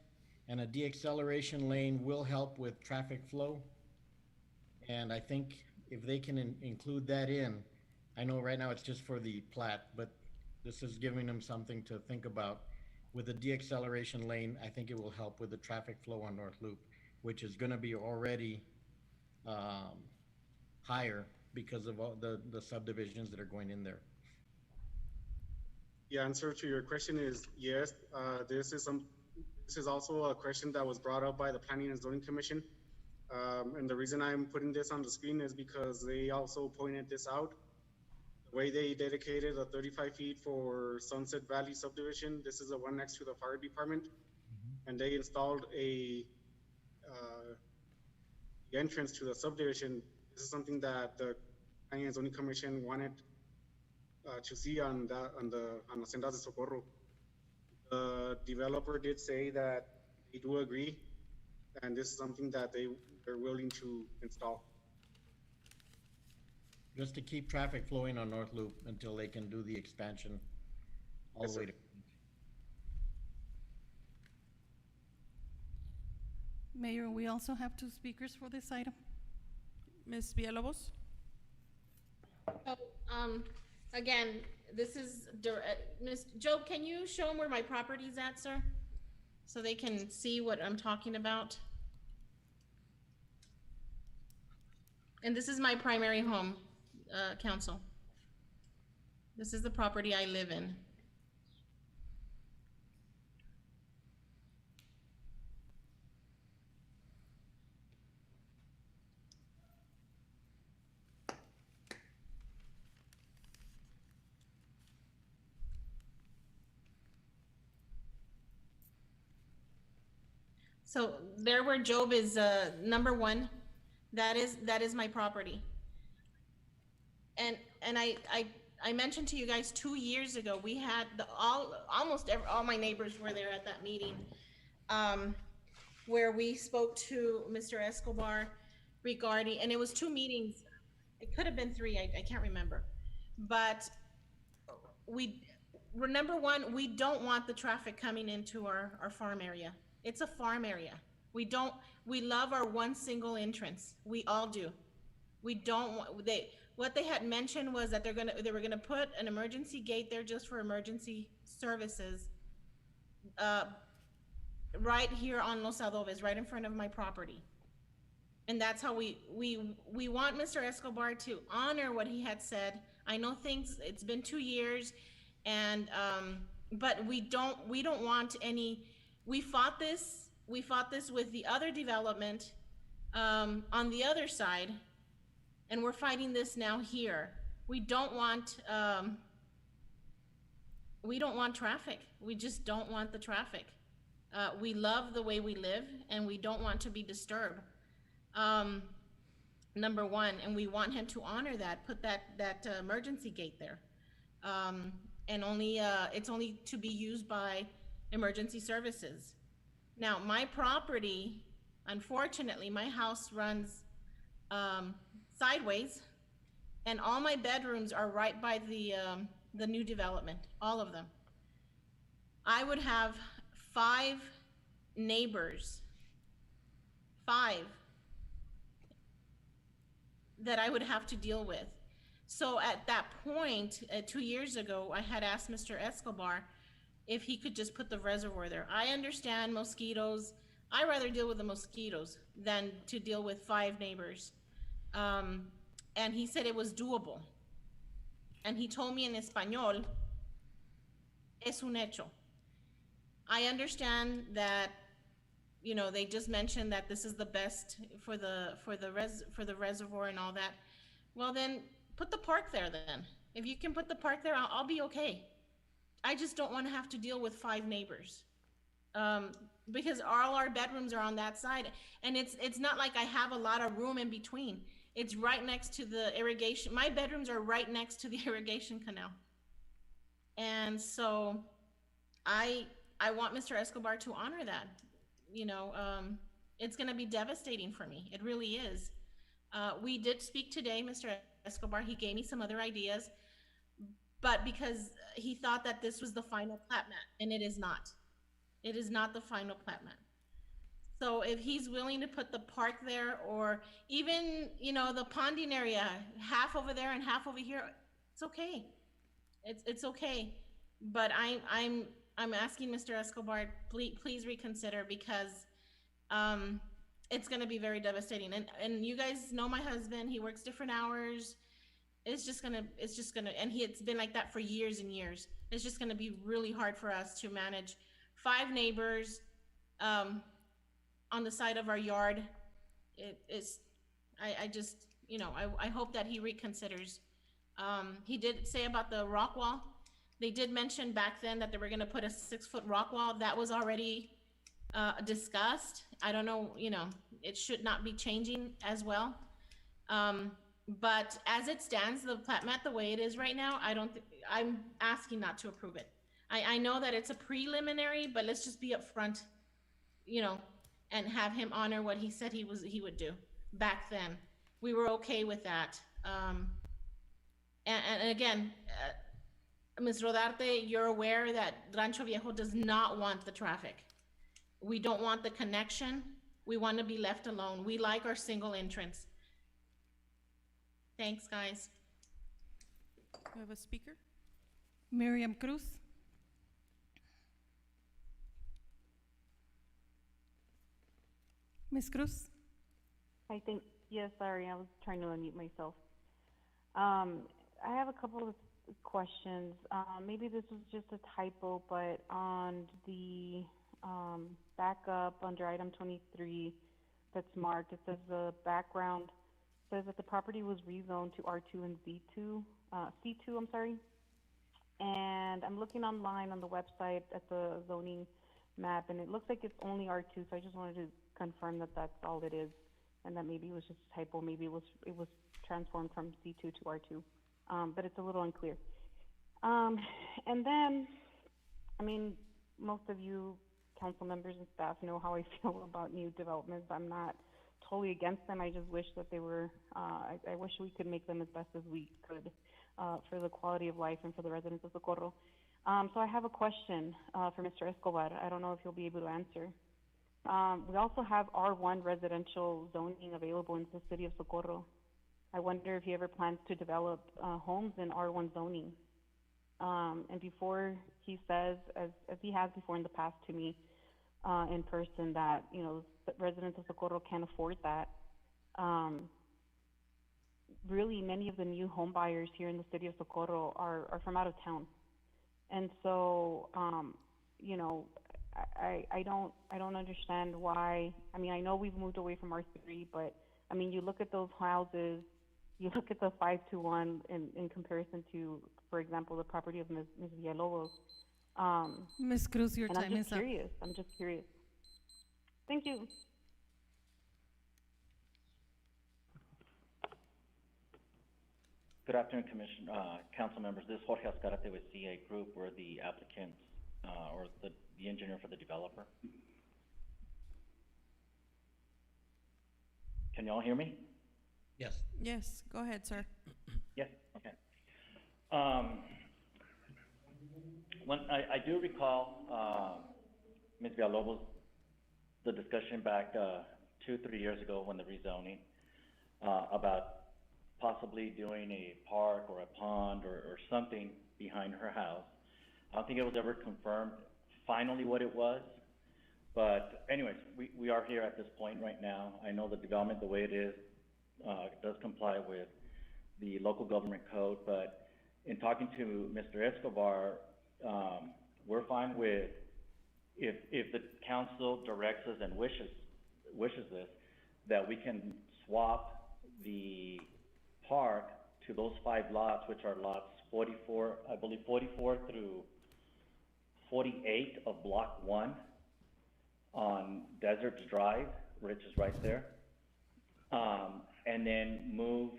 and a deacceleration lane will help with traffic flow? And I think if they can include that in, I know right now it's just for the plat, but this is giving them something to think about. With the deacceleration lane, I think it will help with the traffic flow on North Loop, which is going to be already higher because of all the subdivisions that are going in there. The answer to your question is yes. This is also a question that was brought up by the Planning and Zoning Commission. And the reason I'm putting this on the screen is because they also pointed this out. The way they dedicated the 35 feet for Sunset Valley subdivision, this is the one next to the fire department, and they installed the entrance to the subdivision. This is something that the Planning and Zoning Commission wanted to see on the Haciendas de Socorro. The developer did say that they do agree, and this is something that they're willing to install. Just to keep traffic flowing on North Loop until they can do the expansion all the way to. Mayor, we also have 2 speakers for this item. Ms. Villalobos? So, again, this is, Ms. Job, can you show them where my property's at, sir? So they can see what I'm talking about. And this is my primary home, council. This is the property I live in. So there where Job is number 1, that is my property. And I mentioned to you guys 2 years ago, we had almost all my neighbors were there at that meeting, where we spoke to Mr. Escobar regarding, and it was 2 meetings. It could have been 3, I can't remember. But number 1, we don't want the traffic coming into our farm area. It's a farm area. We love our one single entrance. We all do. We don't want, what they had mentioned was that they were gonna put an emergency gate there just for emergency services, right here on Los Adobes, right in front of my property. And that's how we want Mr. Escobar to honor what he had said. I know it's been 2 years, and but we don't want any, we fought this with the other development, on the other side, and we're fighting this now here. We don't want traffic. We just don't want the traffic. We love the way we live, and we don't want to be disturbed. Number one, and we want him to honor that, put that emergency gate there. And only, it's only to be used by emergency services. Now, my property, unfortunately, my house runs sideways, and all my bedrooms are right by the new development, all of them. I would have 5 neighbors, 5, that I would have to deal with. So at that point, 2 years ago, I had asked Mr. Escobar if he could just put the reservoir there. I understand mosquitoes. I rather deal with the mosquitoes than to deal with 5 neighbors. And he said it was doable. And he told me in Espanol, es un hecho. I understand that, you know, they just mentioned that this is the best for the reservoir and all that. Well, then put the park there then. If you can put the park there, I'll be okay. I just don't want to have to deal with 5 neighbors. Because all our bedrooms are on that side, and it's not like I have a lot of room in between. It's right next to the irrigation. My bedrooms are right next to the irrigation canal. And so I want Mr. Escobar to honor that. You know, it's going to be devastating for me. It really is. We did speak today, Mr. Escobar. He gave me some other ideas, but because he thought that this was the final plat map, and it is not. It is not the final plat map. So if he's willing to put the park there, or even, you know, the ponding area, half over there and half over here, it's okay. It's okay. But I'm asking Mr. Escobar, please reconsider, because it's going to be very devastating. And you guys know my husband. He works different hours. It's just gonna, and it's been like that for years and years. It's just gonna be really hard for us to manage 5 neighbors on the side of our yard. I just, you know, I hope that he reconsiders. He did say about the rock wall. They did mention back then that they were gonna put a 6-foot rock wall. That was already discussed. I don't know, you know, it should not be changing as well. But as it stands, the plat map the way it is right now, I'm asking not to approve it. I know that it's a preliminary, but let's just be upfront, you know, and have him honor what he said he would do back then. We were okay with that. And again, Ms. Rodarte, you're aware that Rancho Viejo does not want the traffic. We don't want the connection. We want to be left alone. We like our single entrance. Thanks, guys. We have a speaker. Miriam Cruz. Ms. Cruz. I think, yes, sorry, I was trying to unmute myself. I have a couple of questions. Maybe this was just a typo, but on the backup under item 23 that's marked, it says the background says that the property was rezoned to R2 and C2, I'm sorry. And I'm looking online on the website at the zoning map, and it looks like it's only R2, so I just wanted to confirm that that's all it is, and that maybe it was just a typo, maybe it was transformed from C2 to R2, but it's a little unclear. And then, I mean, most of you council members and staff know how I feel about new developments. I'm not totally against them. I just wish that they were, I wish we could make them as best as we could for the quality of life and for the residents of Socorro. So I have a question for Mr. Escobar. I don't know if he'll be able to answer. We also have R1 residential zoning available in the city of Socorro. I wonder if he ever plans to develop homes in R1 zoning. And before he says, as he has before in the past to me in person, that, you know, the residents of Socorro can't afford that. Really, many of the new home buyers here in the city of Socorro are from out of town. And so, you know, I don't understand why. I mean, I know we've moved away from R3, but I mean, you look at those houses, you look at the 5-to-1 in comparison to, for example, the property of Ms. Villalobos. Ms. Cruz, your And I'm time just is up. curious. I'm just curious. Thank you. Good afternoon, council members. This is Jorge Azcarate with CA Group. We're the applicants, or the engineer for the developer. Can y'all hear me? Yes. Yes, go ahead, sir. Yes, okay. When I do recall, Ms. Villalobos, the discussion back 2-3 years ago when the rezoning, about possibly doing a park or a pond or something behind her house. I don't think it was ever confirmed finally what it was. But anyways, we are here at this point right now. I know the development, the way it is, does comply with the local government code, but in talking to Mr. Escobar, we're fine with, if the council directs us and wishes this, that we can swap the park to those 5 lots, which are lots 44, I believe 44 through 48 of Block 1 on Deserts Drive, which is right there, and then move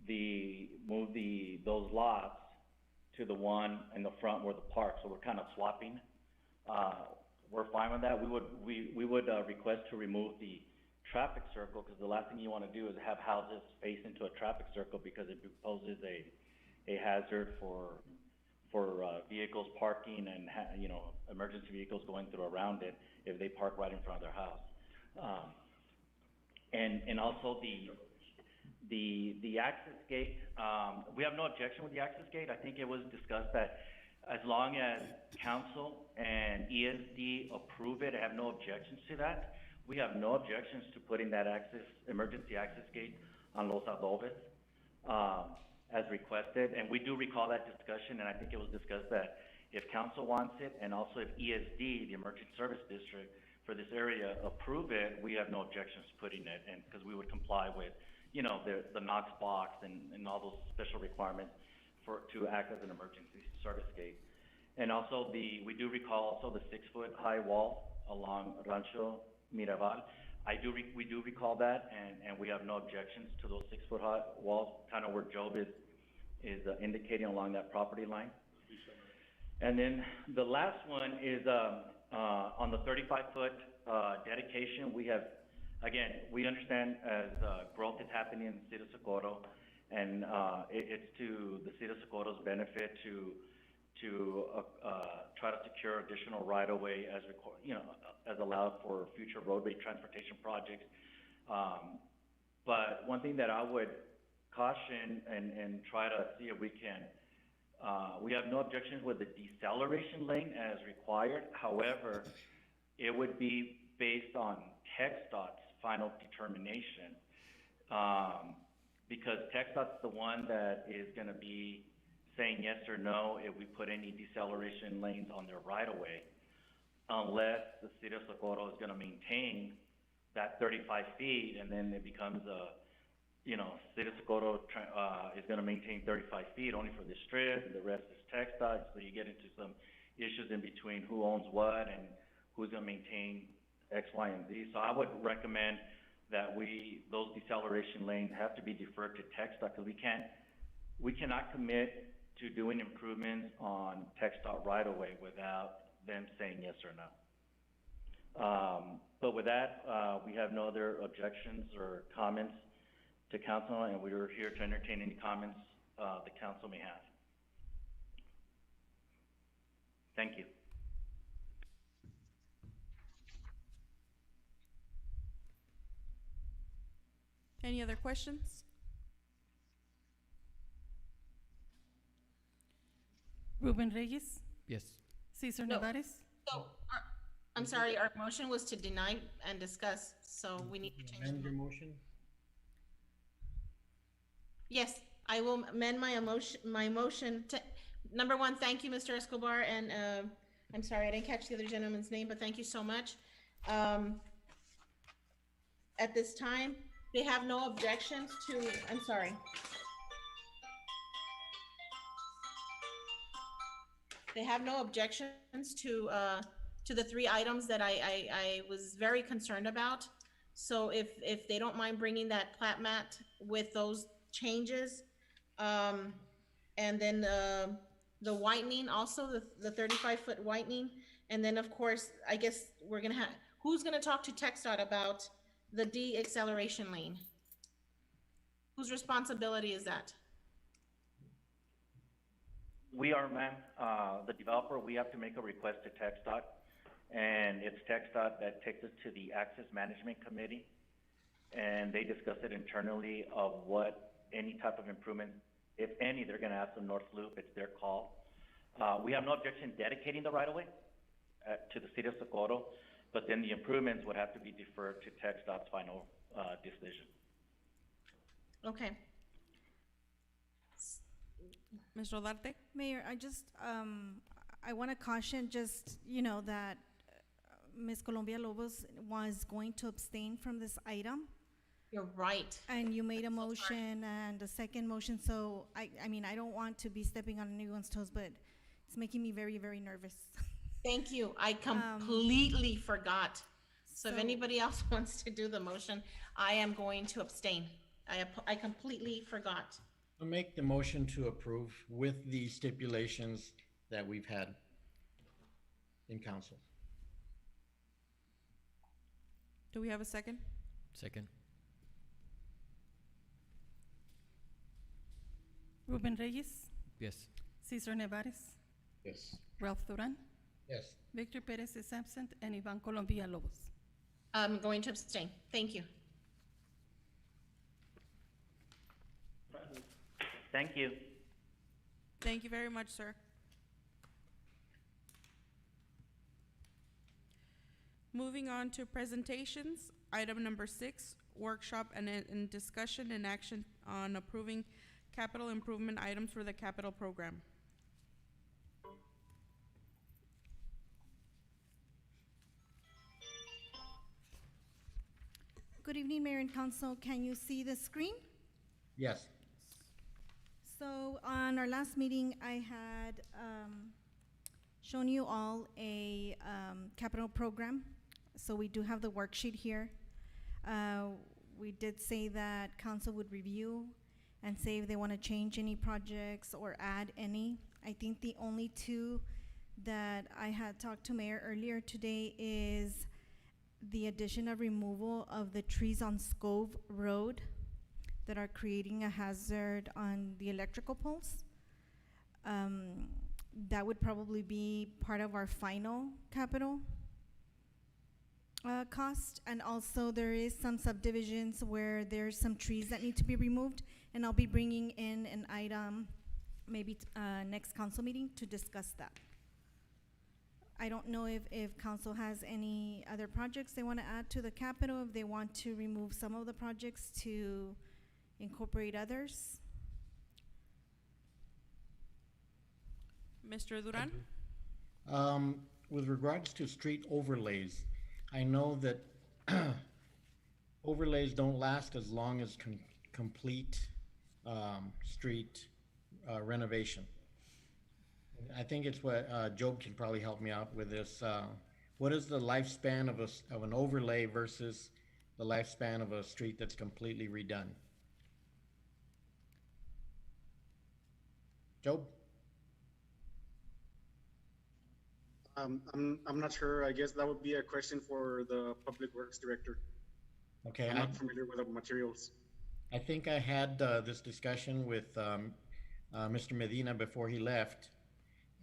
those lots to the one in the front where the park. So we're kind of swapping. We're fine with that. We would request to remove the traffic circle, because the last thing you want to do is have houses face into a traffic circle, because it poses a hazard for vehicles parking and emergency vehicles going through around it if they park right in front of their house. And also the access gate, we have no objection with the access gate. I think it was discussed that as long as council and ESD approve it, I have no objections to that. We have no objections to putting that emergency access gate on Los Adobes, as requested. And we do recall that discussion, and I think it was discussed that if council wants it, and also if ESD, the Emergency Service District for this area, approve it, we have no objections to putting it, and because we would comply with, the Knox box and all those special requirements to act as an emergency service gate. And also we do recall also the 6-foot high wall along Rancho Mirabal. We do recall that, and we have no objections to those 6-foot high walls, kind of where Job is indicating along that property line. And then the last one is on the 35-foot dedication. We understand as growth is happening in the city of Socorro, and it's to the city of Socorro's benefit to try to secure additional right-of-way as allowed for future roadway transportation projects. But one thing that I would caution and try to see if we can, we have no objections with the deceleration lane as required. However, it would be based on TxDOT's final determination, because TxDOT's the one that is going to be saying yes or no if we put any deceleration lanes on their right-of-way, unless the city of Socorro is going to maintain that 35 feet, and then it becomes city of Socorro is going to maintain 35 feet only for the strip, and the rest is TxDOT, so you get into some issues in between who owns what and who's going to maintain X, Y, and Z. So I would recommend that those deceleration lanes have to be deferred to TxDOT, because we cannot commit to doing improvements on TxDOT right-of-way without them saying yes or no. But with that, we have no other objections or comments to council, and we are here to entertain any comments the council may have. Thank you. Any other questions? Ruben Reyes, Yes. Cesar No. Nevares. So, I'm sorry, our motion was to deny and discuss, so we need to change. Amend your motion? Yes, I will amend my motion to Number one, thank you, Mr. Escobar, and I'm sorry, I didn't catch the other gentleman's name, but thank you so much. At this time, they have no objections to, I'm sorry. They have no objections to the three items that I was very concerned about. So if they don't mind bringing that plat mat with those changes, and then the whitening, also the 35-foot whitening, and then of course, I guess we're gonna have, who's gonna talk to TxDOT about the de-acceleration lane? Whose responsibility is that? We are, ma'am, the developer, we have to make a request to TxDOT, and it's TxDOT that takes us to the Access Management Committee, and they discuss it internally of what any type of improvement, if any, they're gonna ask the North Loop, it's their call. We have no objection dedicating the right-of-way to the city of Socorro, but then the improvements would have to be deferred to TxDOT's final decision. Okay. Mr. Olarte? Mayor, I just, I want to caution just, that Ms. Colombia Lobos was going to abstain from this item. You're right. And you made a motion and a second motion, so I mean, I don't want to be stepping on anyone's toes, but it's making me very, very nervous. Thank you. I completely forgot. So if anybody else wants to do the motion, I am going to abstain. I completely forgot. I'll make the motion to approve with the stipulations that we've had in council. Do we have a second? Second. Ruben Reyes, Yes. Cesar Nevares, Yes. Ralph Duran, Yes. Victor Perez is absent, and Ivan Colombia Lobos. I'm going to abstain. Thank you. Thank you. Thank you very much, sir. Moving on to presentations, item number 6, workshop and discussion and action on approving capital improvement items for the capital program. Good evening, Mayor and Council. Can you see the screen? Yes. So on our last meeting, I had shown you all a capital program. So we do have the worksheet here. We did say that council would review and say if they want to change any projects or add any. I think the only two that I had talked to Mayor earlier today is the addition of removal of the trees on Scove Road that are creating a hazard on the electrical poles. That would probably be part of our final capital cost. And also there is some subdivisions where there's some trees that need to be removed, and I'll be bringing in an item maybe next council meeting to discuss that. I don't know if council has any other projects they want to add to the capital, if they want to remove some of the projects to incorporate others. Mr. Duran? With regards to street overlays, I know that overlays don't last as long as complete street renovation. I think it's what Job can probably help me out with this. What is the lifespan of an overlay versus the lifespan of a street that's completely redone? Job? I'm not sure. I guess that would be a question for the Public Works Director. Okay. I'm not familiar with the materials. I think I had this discussion with Mr. Medina before he left.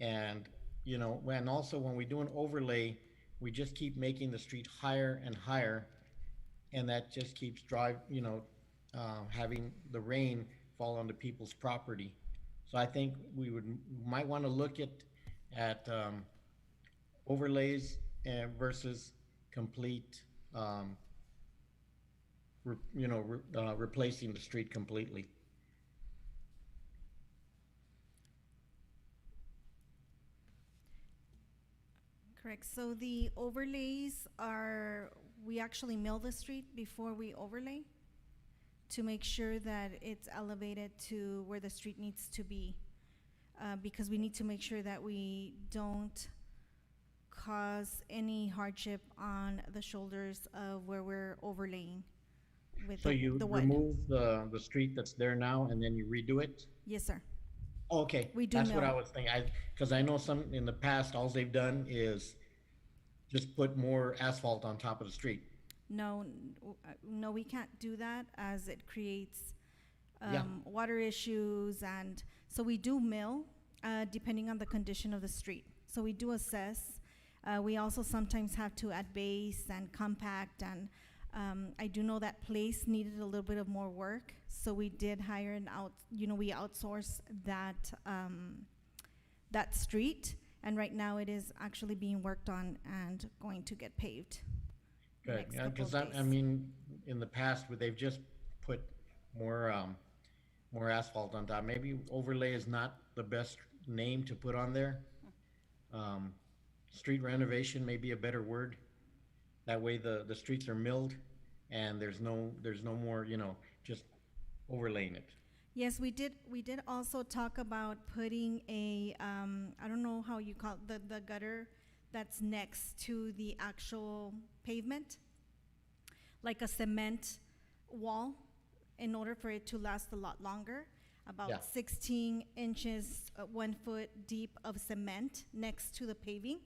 And, and also when we do an overlay, we just keep making the street higher and higher. And that just keeps having the rain fall onto people's property. So I think we might want to look at overlays versus complete, replacing the street completely. Correct. So the overlays are, we actually mill the street before we overlay to make sure that it's elevated to where the street needs to be. Because we need to make sure that we don't cause any hardship on the shoulders of where we're overlaying with So you the wood. remove the street that's there now and then you redo it? Yes, sir. Okay, We do that's what mill. I was thinking. Because I know some, in the past, all they've done is just put more asphalt on top of the street. No, we can't do that as it creates Yeah. water issues, and so we do mill depending on the condition of the street. So we do assess. We also sometimes have to add base and compact, and I do know that place needed a little bit of more work, so we did hire we outsource that that street, and right now it is actually being worked on and going to get paved. the Good, next couple of because I days. mean, in the past, they've just put more, more asphalt on top. Maybe overlay is not the best name to put on there. Street renovation may be a better word. That way the streets are milled and there's no more, just overlaying it. Yes, we did also talk about putting a, I don't know how you call it, the gutter that's next to the actual pavement, like a cement wall, in order for it to last a lot longer. About Yeah. 16 inches, 1 foot deep of cement next to the paving.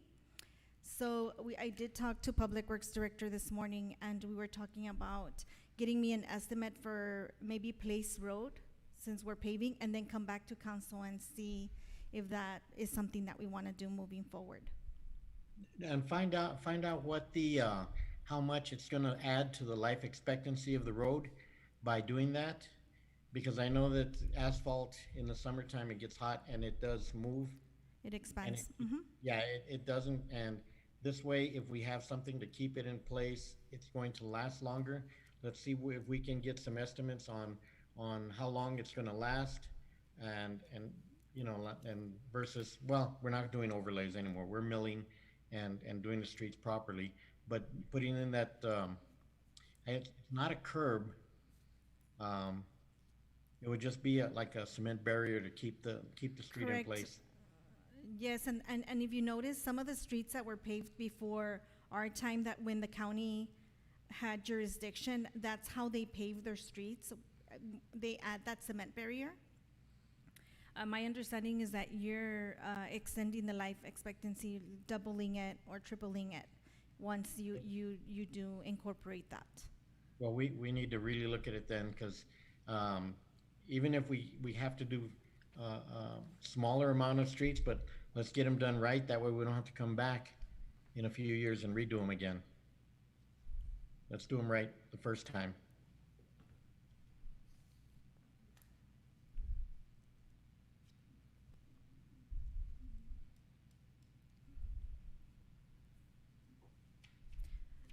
So I did talk to Public Works Director this morning, and we were talking about getting me an estimate for maybe Place Road, since we're paving, and then come back to council and see if that is something that we want to do moving forward. And find out what the, how much it's gonna add to the life expectancy of the road by doing that. Because I know that asphalt in the summertime, it gets hot and it does move. It expands. Yeah, it doesn't, and this way, if we have something to keep it in place, it's going to last longer. Let's see if we can get some estimates on how long it's gonna last, and versus, well, we're not doing overlays anymore. We're milling and doing the streets properly, but putting in that, it's not a curb. It would just be like a cement barrier to keep the street in Correct. place. Yes, and if you notice, some of the streets that were paved before our time, that when the county had jurisdiction, that's how they paved their streets. They add that cement barrier. My understanding is that you're extending the life expectancy, doubling it or tripling it once you do incorporate that. Well, we need to really look at it then, because even if we have to do smaller amount of streets, but let's get them done right. That way we don't have to come back in a few years and redo them again. Let's do them right the first time.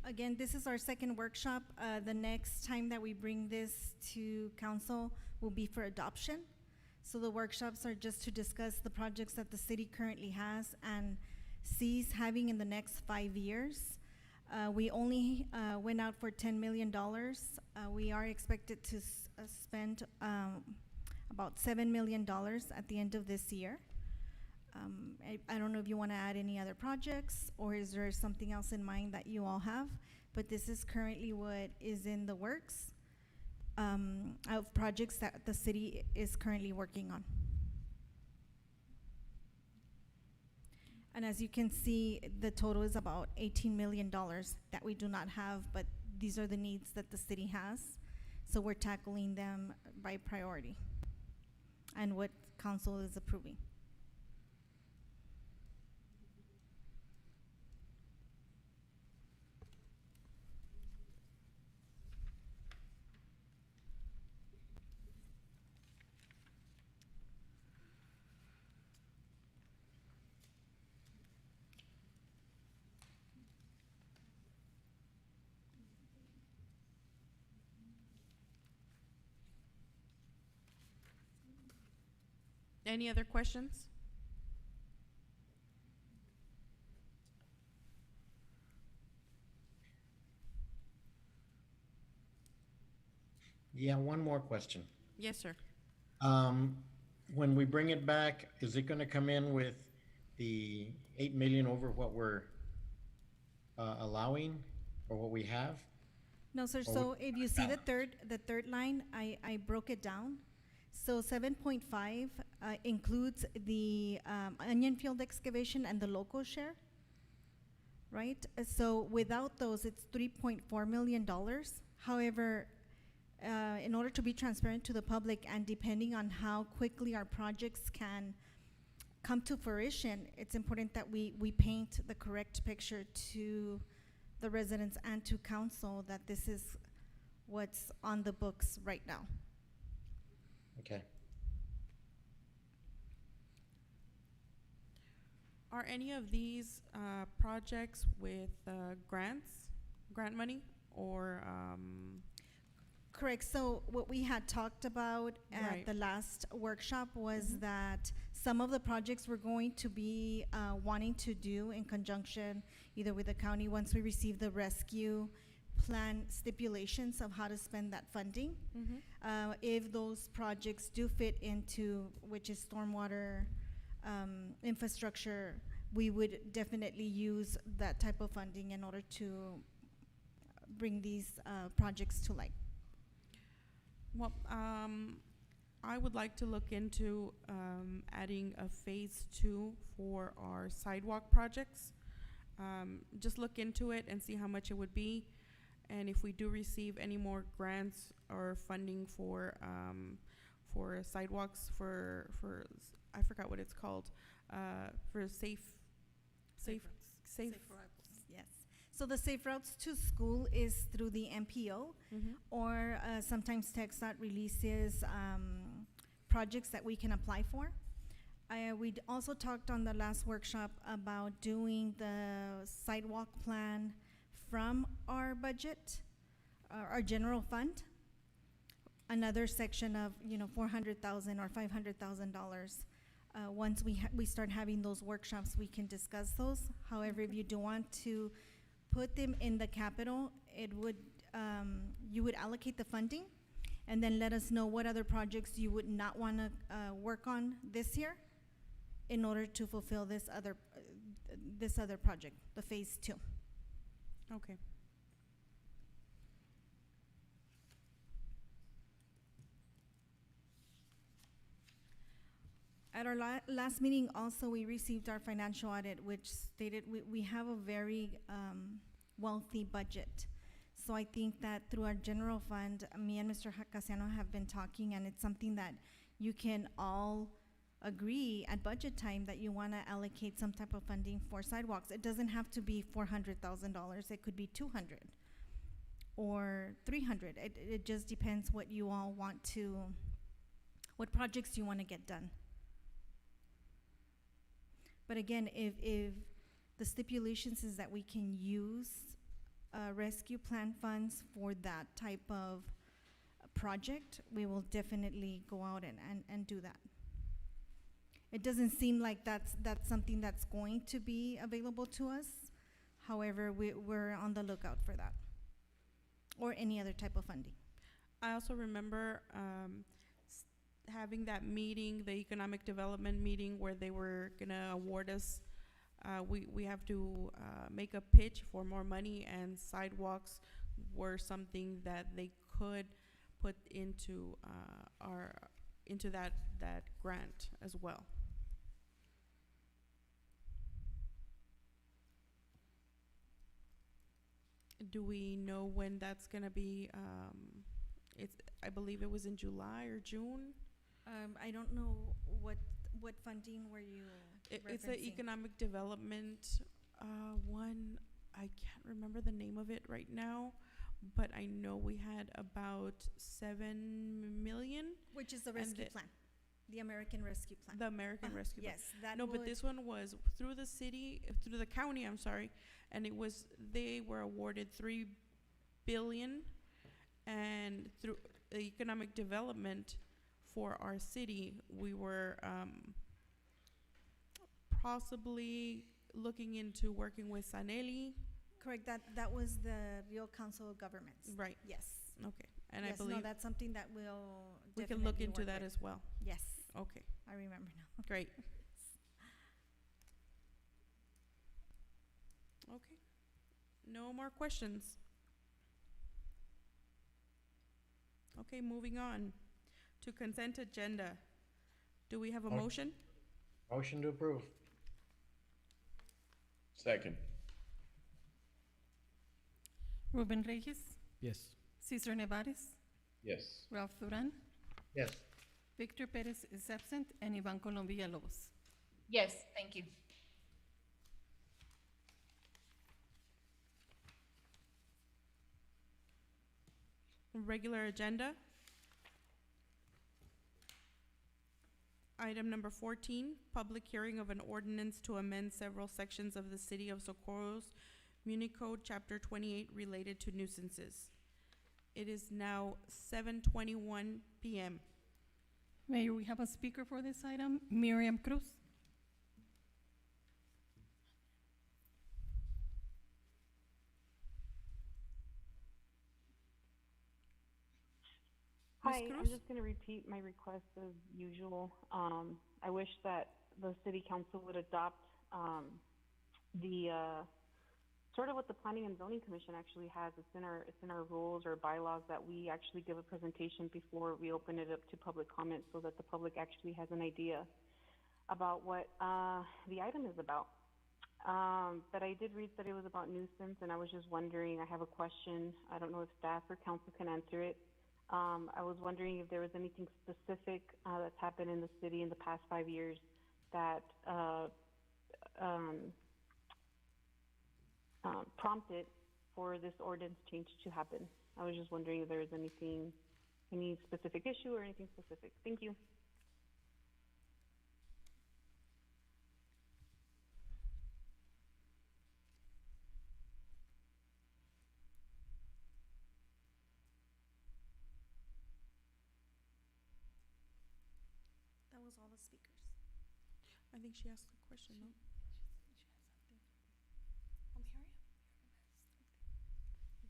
Again, this is our second workshop. The next time that we bring this to council will be for adoption. So the workshops are just to discuss the projects that the city currently has and sees having in the next 5 years. We only went out for $10 million. We are expected to spend about $7 million at the end of this year. I don't know if you want to add any other projects, or is there something else in mind that you all have? But this is currently what is in the works of projects that the city is currently working on. And as you can see, the total is about $18 million that we do not have, but these are the needs that the city has. So we're tackling them by priority and what council is approving. Any other questions? Yeah, one more question. Yes, sir. When we bring it back, is it gonna come in with the 8 million over what we're allowing or what we have? No, sir, Or so would- if you see the third line, I broke it down. So 7.5 includes the onion field excavation and the local share, right? So without those, it's $3.4 million. However, in order to be transparent to the public and depending on how quickly our projects can come to fruition, it's important that we paint the correct picture to the residents and to council that this is what's on the books right now. Okay. Are any of these projects with grant money, or Correct. So what we had talked about at Right. the last workshop was Mhm. that some of the projects we're going to be wanting to do in conjunction either with the county once we receive the rescue plan stipulations of how to spend that funding. If those projects do fit into, which is stormwater infrastructure, we would definitely use that type of funding in order to bring these projects to light. Well, I would like to look into adding a phase 2 for our sidewalk projects. Just look into it and see how much it would be, and if we do receive any more grants or funding for sidewalks I forgot what it's called, for safe. Yes. So the Safe Routes to School is through the MPO, or sometimes TechStop releases projects that we can apply for. We also talked on the last workshop about doing the sidewalk plan from our budget, our general fund. Another section of, $400,000 or $500,000. Once we start having those workshops, we can discuss those. However, if you do want to put them in the capital, you would allocate the funding and then let us know what other projects you would not want to work on this year in order to fulfill this other project, the phase 2. Okay. At our last meeting also, we received our financial audit, which stated we have a very wealthy budget. So I think that through our general fund, me and Mr. Casiano have been talking, and it's something that you can all agree at budget time that you want to allocate some type of funding for sidewalks. It doesn't have to be $400,000. It could be 200 or 300. It just depends what you all want to, what projects you want to get done. But again, if the stipulations is that we can use rescue plan funds for that type of project, we will definitely go out and do that. It doesn't seem like that's something that's going to be available to us. However, we're on the lookout for that or any other type of funding. I also remember having that meeting, the economic development meeting, where they were gonna award us. We have to make a pitch for more money, and sidewalks were something that they could put into that grant as well. Do we know when that's gonna be? I believe it was in July or June. I don't know what funding were you It's an referencing? economic development one. I can't remember the name of it right now, but I know we had about 7 million. Which is the and rescue plan, the American Rescue Plan. The American Rescue Plan. Yes, that No, but would- this one was through the city, through the county, I'm sorry, and they were awarded 3 billion, and through economic development for our city, we were possibly looking into working with Sanelli Correct, that was the Rio Council of Governments. Right. Yes. Okay, and I Yes, no, believe that's something that we'll we can look definitely into work that with. as well. Yes, Okay, I remember now. great. Okay, no more questions. Okay, moving on to consent agenda. Do we have a motion? Motion to approve. Second. Ruben Reyes, Yes. Cesar Nevares, Yes. Ralph Duran, Yes. Victor Perez is absent, and Ivan Colom Villalobos. Yes, thank you. Regular agenda. Item number 14, public hearing of an ordinance to amend several sections of the City of Socorro's Muni Code, Chapter 28, related to nuisances. It is now 7:21 p.m. Mayor, we have a speaker for this item, Miriam Cruz. Ms. Hi, I'm Cruz? just going to repeat my request as usual. I wish that the city council would adopt the sort of what the Planning and Zoning Commission actually has. It's in our rules or bylaws that we actually give a presentation before we open it up to public comment, so that the public actually has an idea about what the item is about. But I did read that it was about nuisance, and I was just wondering, I have a question. I don't know if staff or council can answer it. I was wondering if there was anything specific that's happened in the city in the past 5 years that prompted for this ordinance change to happen. I was just wondering if there was anything, any specific issue or anything specific. Thank you. That was all the speakers. I think she asked a question, no?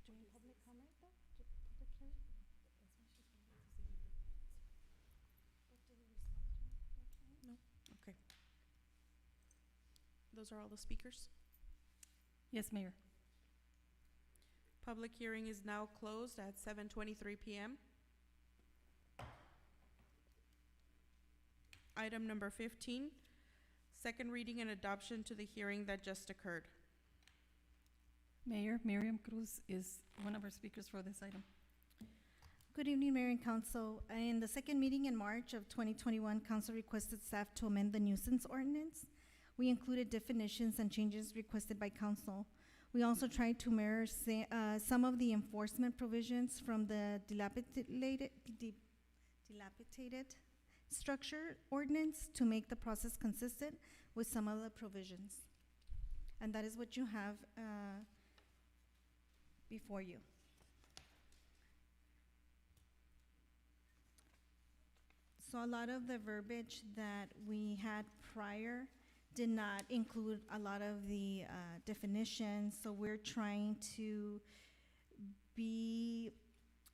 During public comment though? Public hearing? No? Okay. Those are all the speakers? Yes, Mayor. Public hearing is now closed at 7:23 p.m. Item number 15, second reading and adoption to the hearing that just occurred. Mayor, Miriam Cruz is one of our speakers for this item. Good evening, Mayor and Council. In the second meeting in March of 2021, Council requested staff to amend the nuisance ordinance. We included definitions and changes requested by Council. We also tried to mirror some of the enforcement provisions from the dilapidated structure ordinance to make the process consistent with some of the provisions. And that is what you have before you. So a lot of the verbiage that we had prior did not include a lot of the definitions, so we're trying to be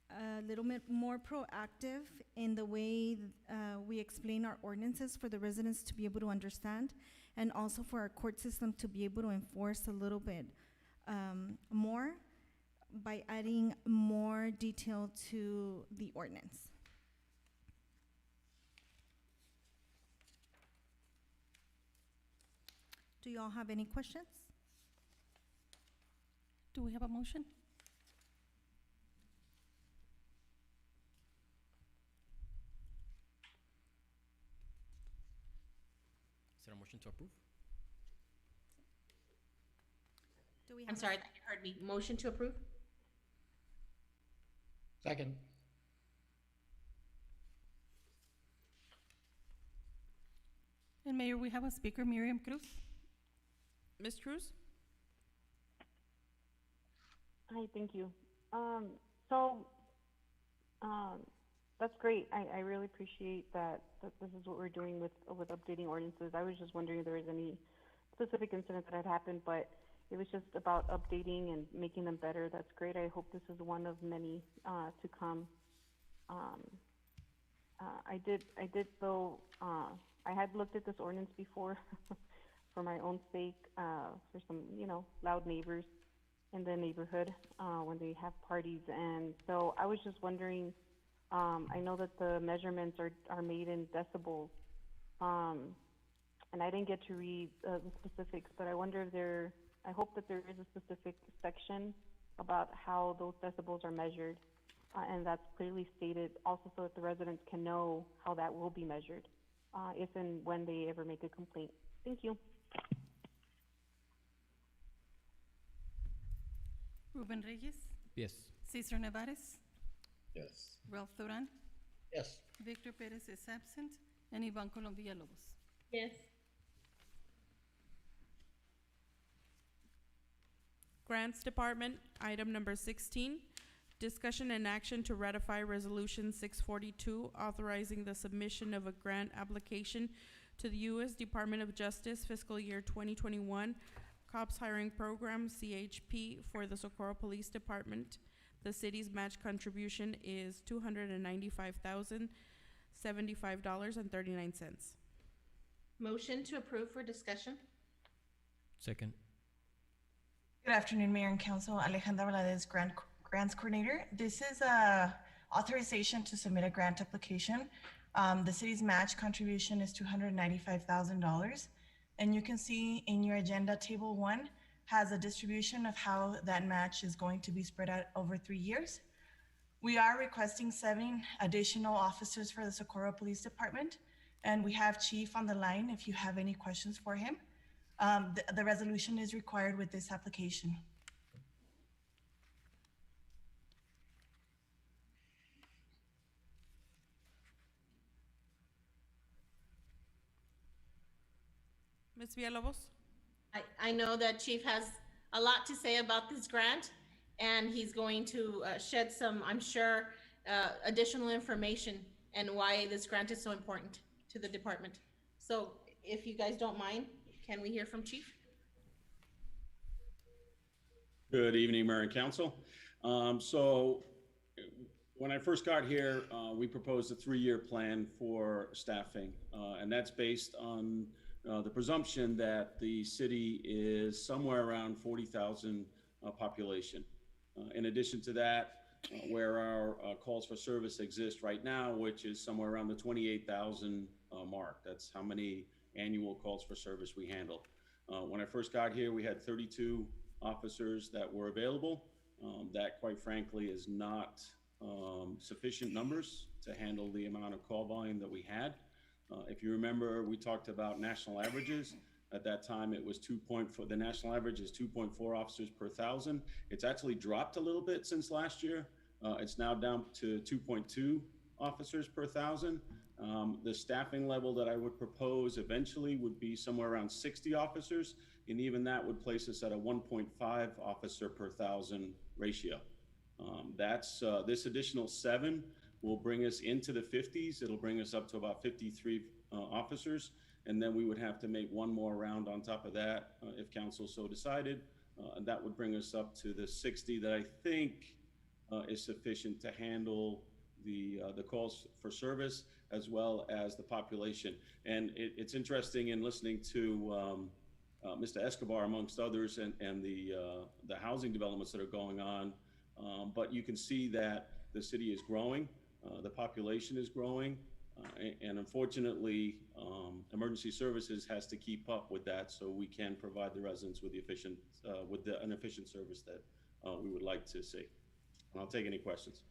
a little bit more proactive in the way we explain our ordinances for the residents to be able to understand, and also for our court system to be able to enforce a little bit more by adding more detail to the ordinance. Do you all have any questions? Do we have a motion? Is there a motion to approve? Do we have I'm sorry, I thought you heard me. Motion to approve? Second. And Mayor, we have a speaker, Miriam Cruz. Ms. Cruz? Hi, thank you. That's great. I really appreciate that this is what we're doing with updating ordinances. I was just wondering if there was any specific incident that had happened, but it was just about updating and making them better. That's great. I hope this is one of many to come. I did though, I had looked at this ordinance before for my own sake, for some, loud neighbors in the neighborhood when they have parties. And so I was just wondering, I know that the measurements are made in decibels, and I didn't get to read the specifics, but I wonder if I hope that there is a specific section about how those decibels are measured, and that's clearly stated also so that the residents can know how that will be measured, if and when they ever make a complaint. Thank you. Ruben Reyes, Yes. Cesar Nevares, Yes. Ralph Duran, Yes. Victor Perez is absent, and Ivan Colom Villalobos. Yes. Grants Department, item number 16, discussion and action to ratify Resolution 642, authorizing the submission of a grant application to the U.S. Department of Justice fiscal year 2021 COPS Hiring Program, CHP, for the Socorro Police Department. The city's match contribution is $295,075.39. Motion to approve for discussion? Second. Good afternoon, Mayor and Council. Alejandra Valadez, Grants Coordinator. This is a authorization to submit a grant application. The city's match contribution is $295,000. And you can see in your agenda, Table 1 has a distribution of how that match is going to be spread out over 3 years. We are requesting 7 additional officers for the Socorro Police Department. And we have Chief on the line if you have any questions for him. The resolution is required with this application. Ms. Villalobos? I know that Chief has a lot to say about this grant, and he's going to shed some, I'm sure, additional information and why this grant is so important to the department. So if you guys don't mind, can we hear from Chief? Good evening, Mayor and Council. So when I first got here, we proposed a 3-year plan for staffing, and that's based on the presumption that the city is somewhere around 40,000 population. In addition to that, where our calls for service exist right now, which is somewhere around the 28,000 mark. That's how many annual calls for service we handle. When I first got here, we had 32 officers that were available. That, quite frankly, is not sufficient numbers to handle the amount of call volume that we had. If you remember, we talked about national averages. At that time, it was the national average is 2.4 officers per 1,000. It's actually dropped a little bit since last year. It's now down to 2.2 officers per 1,000. The staffing level that I would propose eventually would be somewhere around 60 officers, and even that would place us at a 1.5 officer per 1,000 ratio. This additional 7 will bring us into the 50s. It'll bring us up to about 53 officers, and then we would have to make one more round on top of that if council so decided, and that would bring us up to the 60 that I think is sufficient to handle the calls for service as well as the population. And it's interesting in listening to Mr. Escobar, amongst others, and the housing developments that are going on, but you can see that the city is growing. The population is growing, and unfortunately, emergency services has to keep up with that so we can provide the residents with an efficient service that we would like to see. And I'll take any questions.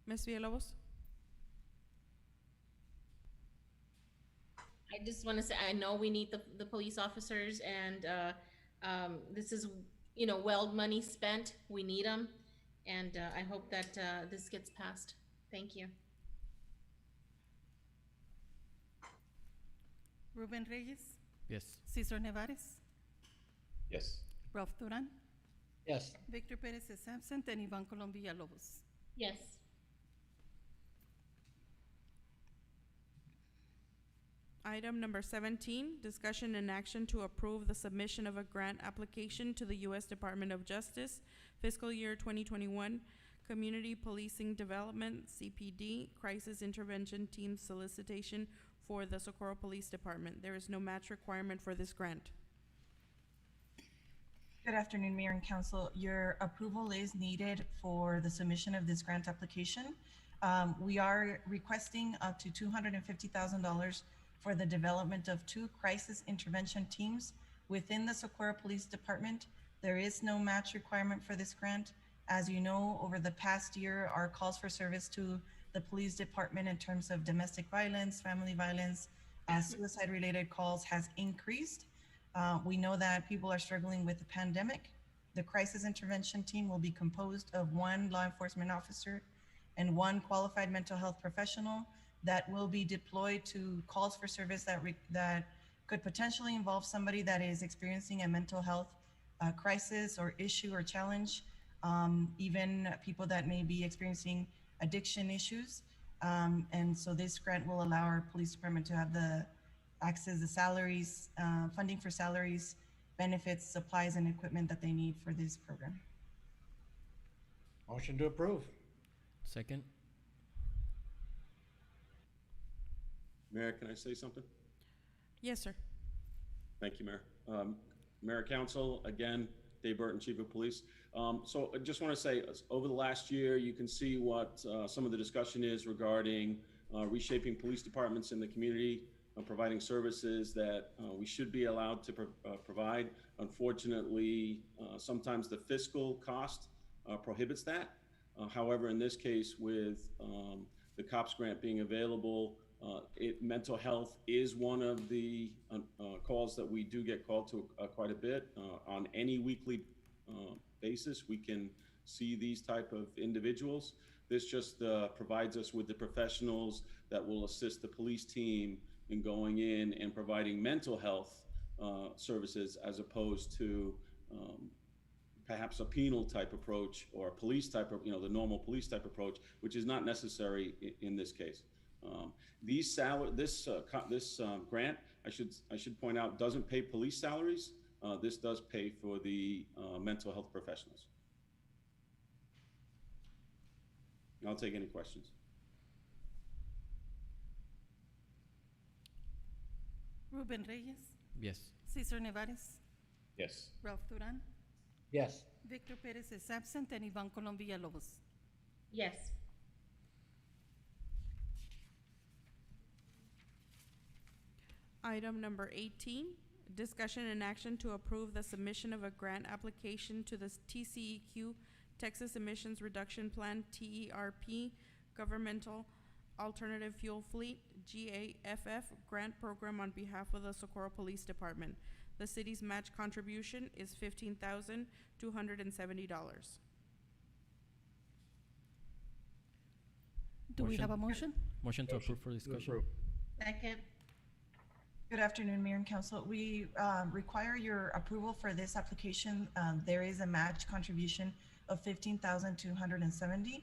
Ms. Villalobos? I just want to say, I know we need the police officers, and this is, well money spent. We need them, and I hope that this gets passed. Thank you. Ruben Reyes, Yes. Cesar Nevares, Yes. Ralph Duran, Yes. Victor Perez is absent, and Ivan Colom Villalobos. Yes. Item number 17, discussion and action to approve the submission of a grant application to the U.S. Department of Justice, fiscal year 2021, Community Policing Development, CPD, Crisis Intervention Team solicitation for the Socorro Police Department. There is no match requirement for this grant. Good afternoon, Mayor and Council. Your approval is needed for the submission of this grant application. We are requesting up to $250,000 for the development of 2 crisis intervention teams within the Socorro Police Department. There is no match requirement for this grant. As you know, over the past year, our calls for service to the police department in terms of domestic violence, family violence, suicide-related calls has increased. We know that people are struggling with the pandemic. The crisis intervention team will be composed of 1 law enforcement officer and 1 qualified mental health professional that will be deployed to calls for service that could potentially involve somebody that is experiencing a mental health crisis or issue or challenge, even people that may be experiencing addiction issues. And so this grant will allow our police department to have the access to salaries, funding for salaries, benefits, supplies, and equipment that they need for this program. Motion to approve. Second. Mayor, can I say something? Yes, sir. Thank you, Mayor. Mayor, Council, again, Dave Burton, Chief of Police. So I just want to say, over the last year, you can see what some of the discussion is regarding reshaping police departments in the community, providing services that we should be allowed to provide. Unfortunately, sometimes the fiscal cost prohibits that. However, in this case, with the COPS grant being available, mental health is one of the calls that we do get called to quite a bit. On any weekly basis, we can see these type of individuals. This just provides us with the professionals that will assist the police team in going in and providing mental health services, as opposed to perhaps a penal type approach or a police type of, the normal police type approach, which is not necessary in this case. This grant, I should point out, doesn't pay police salaries. This does pay for the mental health professionals. I'll take any questions. Ruben Reyes, Yes. Cesar Nevares, Yes. Ralph Duran, Yes. Victor Perez is absent, and Ivan Colom Villalobos. Yes. Item number 18, discussion and action to approve the submission of a grant application to the TCEQ, Texas Emissions Reduction Plan, TERP, Governmental Alternative Fuel Fleet, GAFF, grant program on behalf of the Socorro Police Department. The city's match contribution is $15,270. Do we have a motion? Motion to approve for discussion. Second. Good afternoon, Mayor and Council. We require your approval for this application. There is a match contribution of $15,270.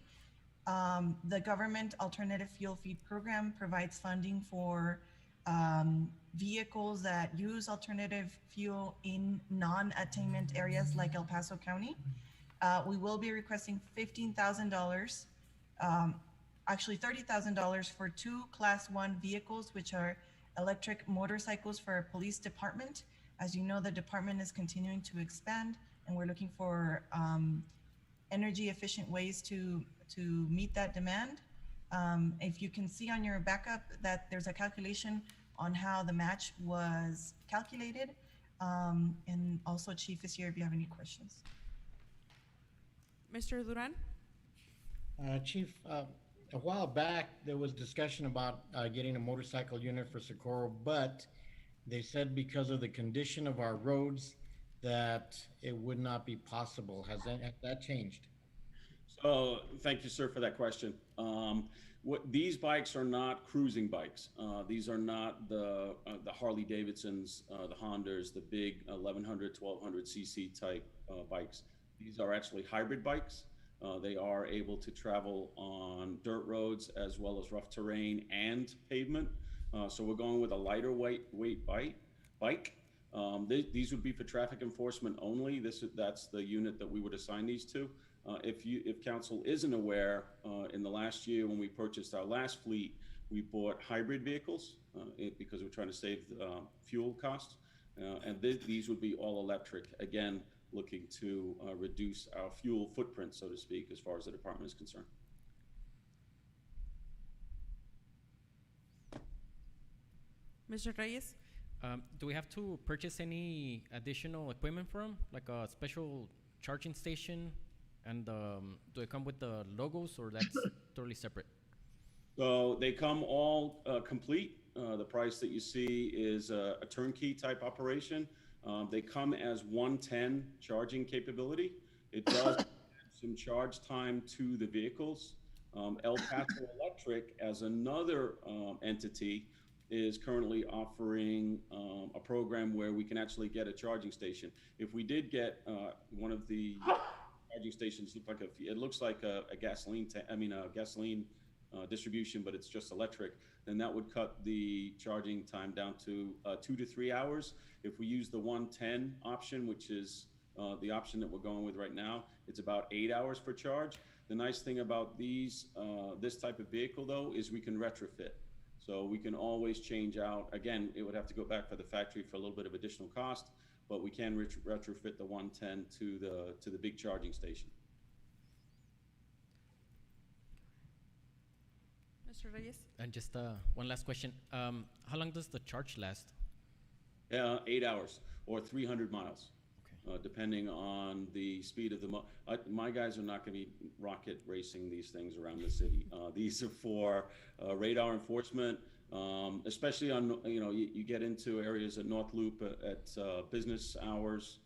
The Government Alternative Fuel Feed Program provides funding for vehicles that use alternative fuel in non-attainment areas like El Paso County. We will be requesting $15,000, actually $30,000 for 2 Class 1 vehicles, which are electric motorcycles for our police department. As you know, the department is continuing to expand, and we're looking for energy efficient ways to meet that demand. If you can see on your backup that there's a calculation on how the match was calculated, and also Chief is here if you have any questions. Mr. Duran? Chief, a while back, there was discussion about getting a motorcycle unit for Socorro, but they said because of the condition of our roads that it would not be possible. Has that changed? So thank you, sir, for that question. These bikes are not cruising bikes. These are not the Harley Davidsons, the Hondas, the big 1100, 1200 cc type bikes. These are actually hybrid bikes. They are able to travel on dirt roads as well as rough terrain and pavement. So we're going with a lighter weight bike. These would be for traffic enforcement only. That's the unit that we would assign these to. If council isn't aware, in the last year when we purchased our last fleet, we bought hybrid vehicles because we're trying to save fuel costs. And these would be all electric, again, looking to reduce our fuel footprint, so to speak, as far as the department is concerned. Mr. Reyes? Do we have to purchase any additional equipment for them, like a special charging station? And do they come with the logos, or that's totally separate? So they come all complete. The price that you see is a turnkey type operation. They come as 110 charging capability. It does add some charge time to the vehicles. El Paso Electric, as another entity, is currently offering a program where we can actually get a charging station. If we did get one of the charging stations, it looks like a gasoline distribution, but it's just electric, then that would cut the charging time down to 2 to 3 hours. If we use the 110 option, which is the option that we're going with right now, it's about 8 hours for charge. The nice thing about this type of vehicle, though, is we can retrofit. So we can always change out. Again, it would have to go back for the factory for a little bit of additional cost, but we can retrofit the 110 to the big charging station. Mr. Reyes? And just one last question. How long does the charge last? 8 hours or 300 miles, depending on the speed of the my guys are not going to be rocket racing these things around the city. These are for radar enforcement, especially on, you get into areas at North Loop at business hours,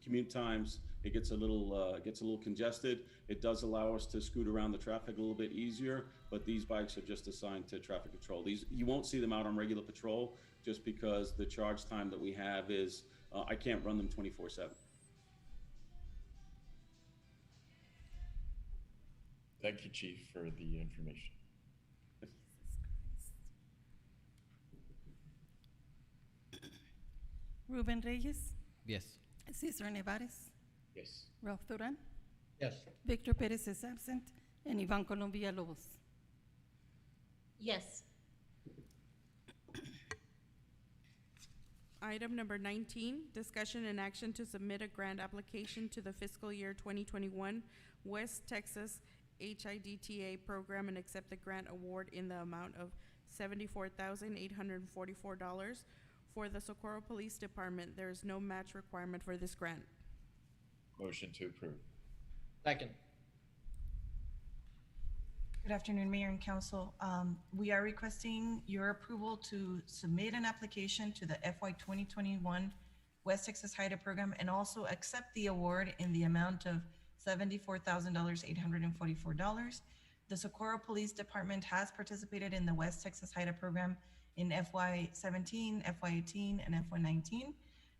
commute times. It gets a little congested. It does allow us to scoot around the traffic a little bit easier, but these bikes are just assigned to traffic control. You won't see them out on regular patrol just because the charge time that we have is, I can't run them 24/7. Thank you, Chief, for the information. Ruben Reyes, Yes. Cesar Nevares, Yes. Ralph Duran, Yes. Victor Perez is absent, and Ivan Colom Villalobos. Yes. Item number 19, discussion and action to submit a grant application to the fiscal year 2021 West Texas HIDTA program and accept the grant award in the amount of $74,844 for the Socorro Police Department. There is no match requirement for this grant. Motion to approve. Second. Good afternoon, Mayor and Council. We are requesting your approval to submit an application to the FY 2021 West Texas HIDTA program and also accept the award in the amount of $74,844. The Socorro Police Department has participated in the West Texas HIDTA program in FY 17, FY 18, and FY 19.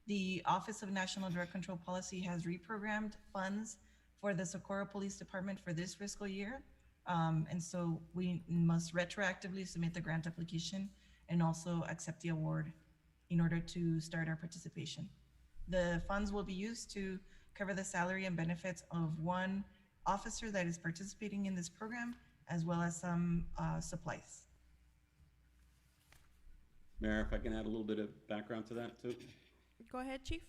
The Office of National Drug Control Policy has reprogrammed funds for the Socorro Police Department for this fiscal year. And so we must retroactively submit the grant application and also accept the award in order to start our participation. The funds will be used to cover the salary and benefits of one officer that is participating in this program, as well as some supplies. Mayor, if I can add a little bit of background to that too. Go ahead, Chief.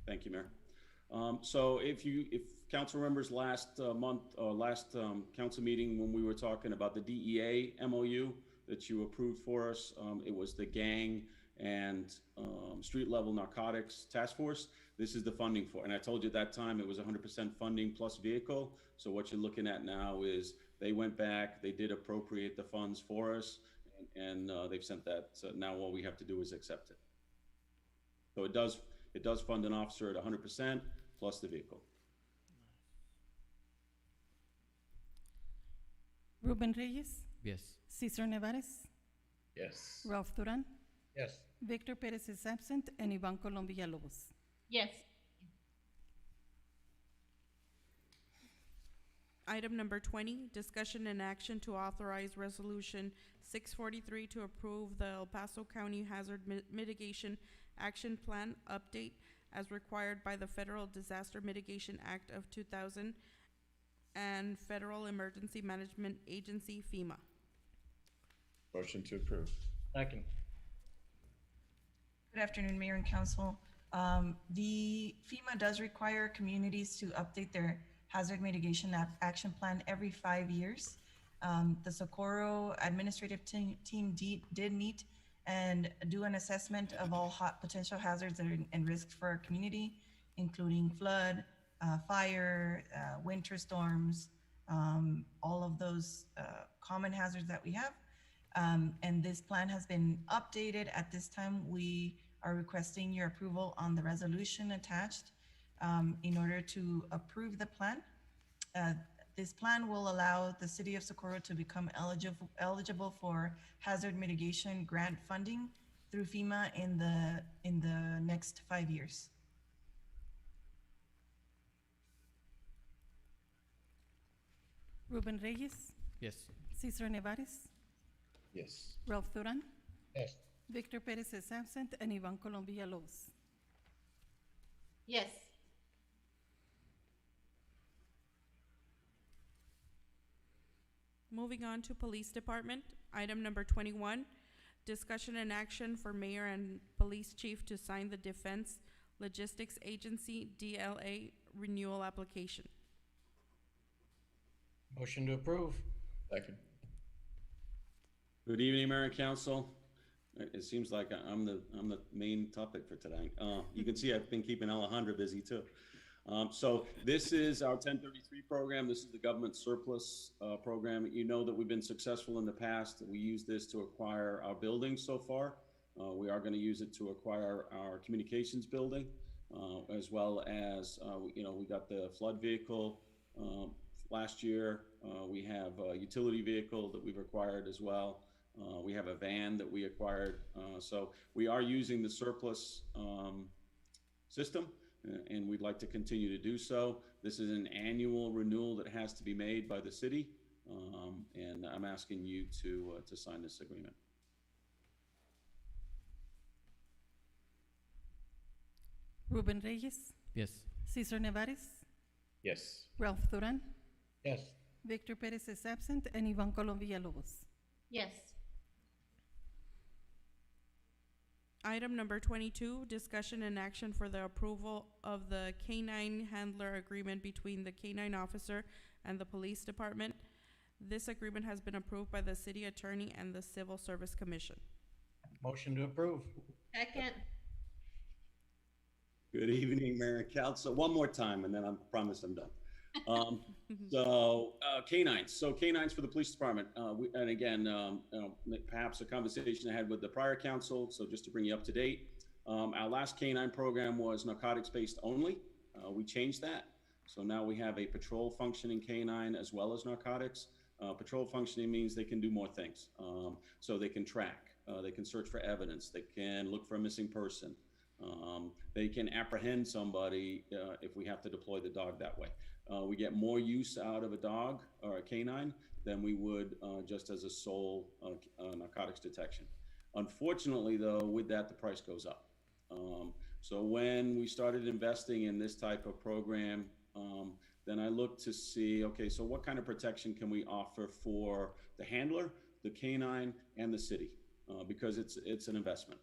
Thank you, Mayor. So if council remembers last council meeting when we were talking about the DEA MOU that you approved for us, it was the gang and street level narcotics task force. This is the funding for, and I told you at that time it was 100% funding plus vehicle. So what you're looking at now is they went back, they did appropriate the funds for us, and they've sent that. So now all we have to do is accept it. So it does fund an officer at 100% plus the vehicle. Ruben Reyes, Yes. Cesar Nevares, Yes. Ralph Duran, Yes. Victor Perez is absent, and Ivan Colom Villalobos. Yes. Item number 20, discussion and action to authorize Resolution 643 to approve the El Paso County Hazard Mitigation Action Plan update as required by the Federal Disaster Mitigation Act of 2000 and Federal Emergency Management Agency, FEMA. Motion to approve. Second. Good afternoon, Mayor and Council. The FEMA does require communities to update their hazard mitigation action plan every 5 years. The Socorro administrative team did meet and do an assessment of all potential hazards and risks for our community, including flood, fire, winter storms, all of those common hazards that we have. And this plan has been updated. At this time, we are requesting your approval on the resolution attached in order to approve the plan. This plan will allow the city of Socorro to become eligible for hazard mitigation grant funding through FEMA in the next 5 years. Ruben Reyes, Yes. Cesar Nevares, Yes. Ralph Duran, Yes. Victor Perez is absent, and Ivan Colom Villalobos. Yes. Moving on to Police Department, item number 21, discussion and action for Mayor and Police Chief to sign the Defense Logistics Agency, DLA, renewal application. Motion to approve. Second. Good evening, Mayor and Council. It seems like I'm the main topic for today. You can see I've been keeping Alejandra busy too. So this is our 1033 program. This is the government surplus program. You know that we've been successful in the past. We use this to acquire our buildings so far. We are going to use it to acquire our communications building, as well as, we got the flood vehicle last year. We have a utility vehicle that we've acquired as well. We have a van that we acquired. So we are using the surplus system, and we'd like to continue to do so. This is an annual renewal that has to be made by the city, and I'm asking you to sign this agreement. Ruben Reyes, Yes. Cesar Nevares, Yes. Ralph Duran, Yes. Victor Perez is absent, and Ivan Colom Villalobos. Yes. Item number 22, discussion and action for the approval of the K-9 handler agreement between the K-9 officer and the police department. This agreement has been approved by the city attorney and the Civil Service Commission. Motion to approve. Second. Good evening, Mayor and Council. One more time, and then I promise I'm done. So canines. So canines for the police department. And again, perhaps a conversation I had with the prior council. So just to bring you up to date, our last canine program was narcotics-based only. We changed that. So now we have a patrol functioning canine as well as narcotics. Patrol functioning means they can do more things. So they can track, they can search for evidence, they can look for a missing person. They can apprehend somebody if we have to deploy the dog that way. We get more use out of a dog or a canine than we would just as a sole narcotics detection. Unfortunately, though, with that, the price goes up. So when we started investing in this type of program, then I looked to see, okay, so what kind of protection can we offer for the handler, the canine, and the city? Because it's an investment.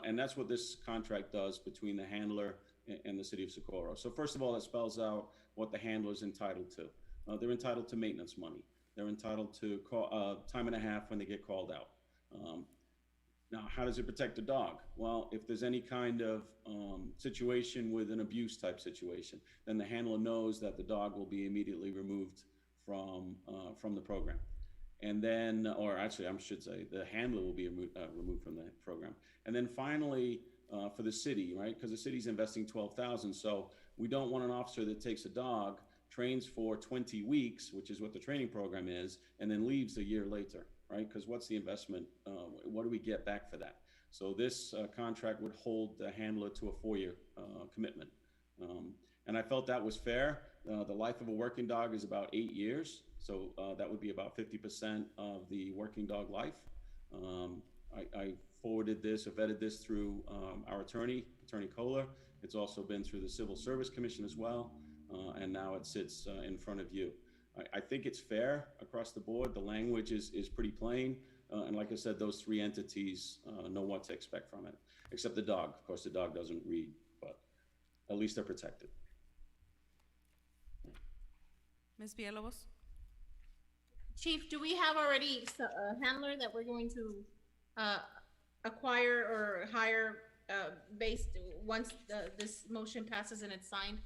And that's what this contract does between the handler and the city of Socorro. So first of all, it spells out what the handler is entitled to. They're entitled to maintenance money. They're entitled to time and a half when they get called out. Now, how does it protect the dog? Well, if there's any kind of situation with an abuse type situation, then the handler knows that the dog will be immediately removed from the program. And then, or actually, I should say, the handler will be removed from the program. And then finally, for the city, right? Because the city's investing $12,000. So we don't want an officer that takes a dog, trains for 20 weeks, which is what the training program is, and then leaves a year later, right? Because what's the investment? What do we get back for that? So this contract would hold the handler to a 4-year commitment. And I felt that was fair. The life of a working dog is about 8 years, so that would be about 50% of the working dog life. I forwarded this or vetted this through our attorney, Attorney Kohler. It's also been through the Civil Service Commission as well, and now it sits in front of you. I think it's fair across the board. The language is pretty plain, and like I said, those three entities know what to expect from it, except the dog. Of course, the dog doesn't read, but at least they're protected. Ms. Villalobos? Chief, do we have already a handler that we're going to acquire or hire based once this motion passes and it's signed?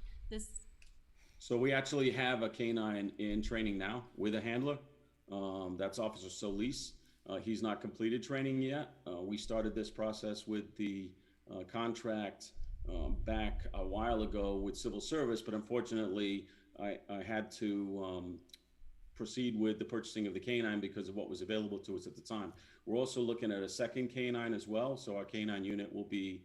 So we actually have a canine in training now with a handler. That's Officer Solis. He's not completed training yet. We started this process with the contract back a while ago with Civil Service, but unfortunately I had to proceed with the purchasing of the canine because of what was available to us at the time. We're also looking at a second canine as well. So our canine unit will be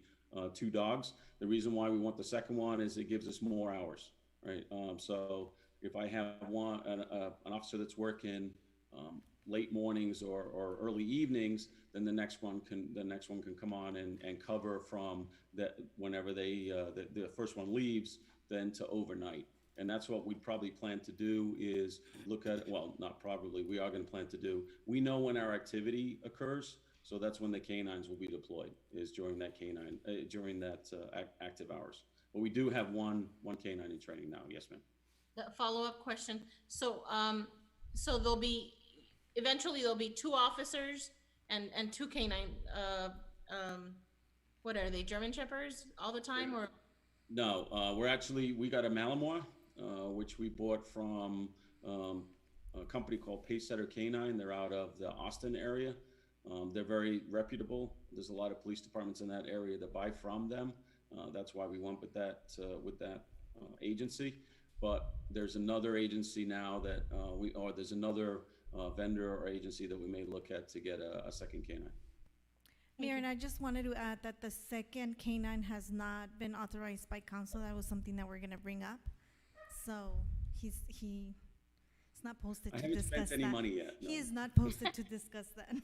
2 dogs. The reason why we want the second one is it gives us more hours, right? So if I have an officer that's working late mornings or early evenings, then the next one can come on and cover from that whenever the first one leaves, then to overnight. And that's what we probably plan to do is look at, well, not probably, we are going to plan to do. We know when our activity occurs, so that's when the canines will be deployed, is during that active hours. But we do have one canine in training now. Yes, ma'am. The follow-up question. So eventually there'll be 2 officers and 2 canine. What are they, German Shepherds all the time, or? No, we got a Malinois, which we bought from a company called Pacesetter Canine. They're out of the Austin area. They're very reputable. There's a lot of police departments in that area that buy from them. That's why we went with that agency. But there's another agency now that there's another vendor or agency that we may look at to get a second canine. Mayor, and I just wanted to add that the second canine has not been authorized by council. That was something that we're gonna bring up. So he's not posted to discuss that. I haven't spent any money yet. No. He is not posted to discuss that.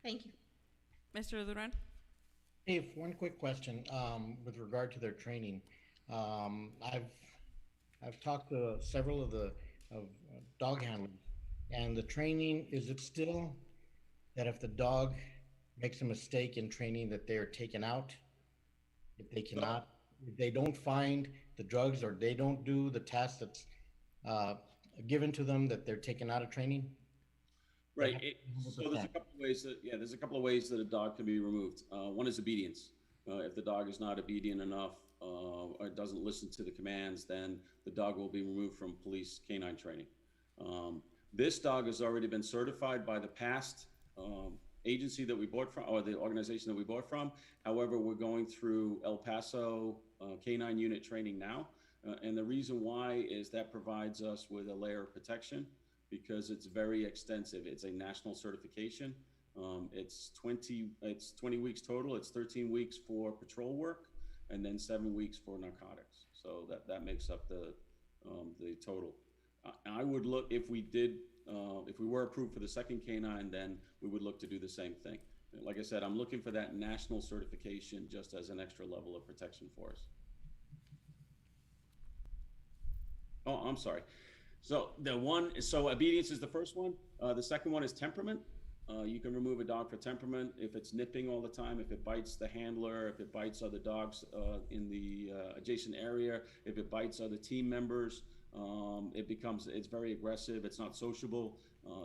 Thank you. Mr. Duran? Dave, one quick question with regard to their training. I've talked to several of dog handlers, and the training, is it still that if the dog makes a mistake in training that they are taken out? If they don't find the drugs or they don't do the task that's given to them, that they're taken out of training? Right. So there's a couple of ways that a dog can be removed. One is obedience. If the dog is not obedient enough or doesn't listen to the commands, then the dog will be removed from police canine training. This dog has already been certified by the past agency that we bought from, or the organization that we bought from. However, we're going through El Paso canine unit training now. And the reason why is that provides us with a layer of protection because it's very extensive. It's a national certification. It's 20 weeks total. It's 13 weeks for patrol work and then 7 weeks for narcotics. So that makes up the total. I would look, if we were approved for the second canine, then we would look to do the same thing. Like I said, I'm looking for that national certification just as an extra level of protection for us. Oh, I'm sorry. So obedience is the first one. The second one is temperament. You can remove a dog for temperament if it's nipping all the time, if it bites the handler, if it bites other dogs in the adjacent area, if it bites other team members. It's very aggressive, it's not sociable,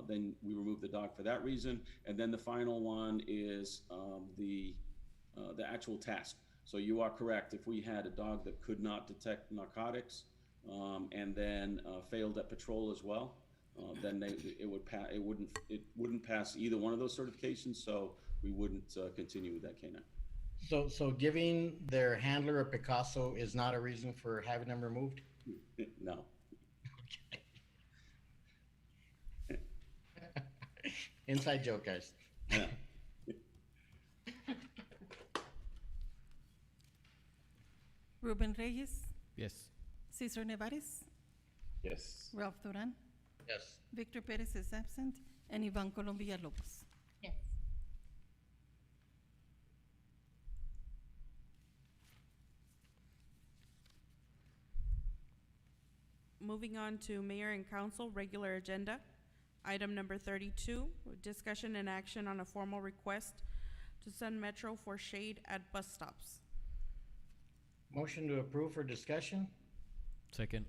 then we remove the dog for that reason. And then the final one is the actual task. So you are correct. If we had a dog that could not detect narcotics and then failed at patrol as well, then it wouldn't pass either one of those certifications. So we wouldn't continue with that canine. So giving their handler a Picasso is not a reason for having them removed? No. Inside joke, guys. Yeah. Ruben Reyes, Yes. Cesar Nevares, Yes. Ralph Duran, Yes. Victor Perez is absent, and Ivan Colombia Lopez. Yes. Moving on to mayor and council regular agenda. Item number 32, discussion and action on a formal request to Sun Metro for shade at bus stops. Motion to approve for discussion? Second.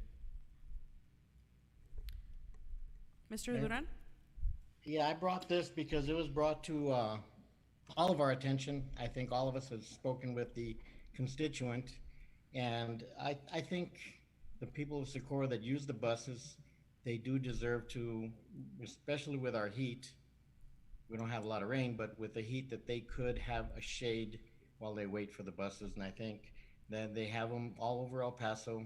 Mr. Mayor? Duran? Yeah, I brought this because it was brought to all of our attention. I think all of us have spoken with the constituent. And I think the people of Socorro that use the buses, they do deserve to, especially with our heat, we don't have a lot of rain, but with the heat, that they could have a shade while they wait for the buses. And I think that they have them all over El Paso.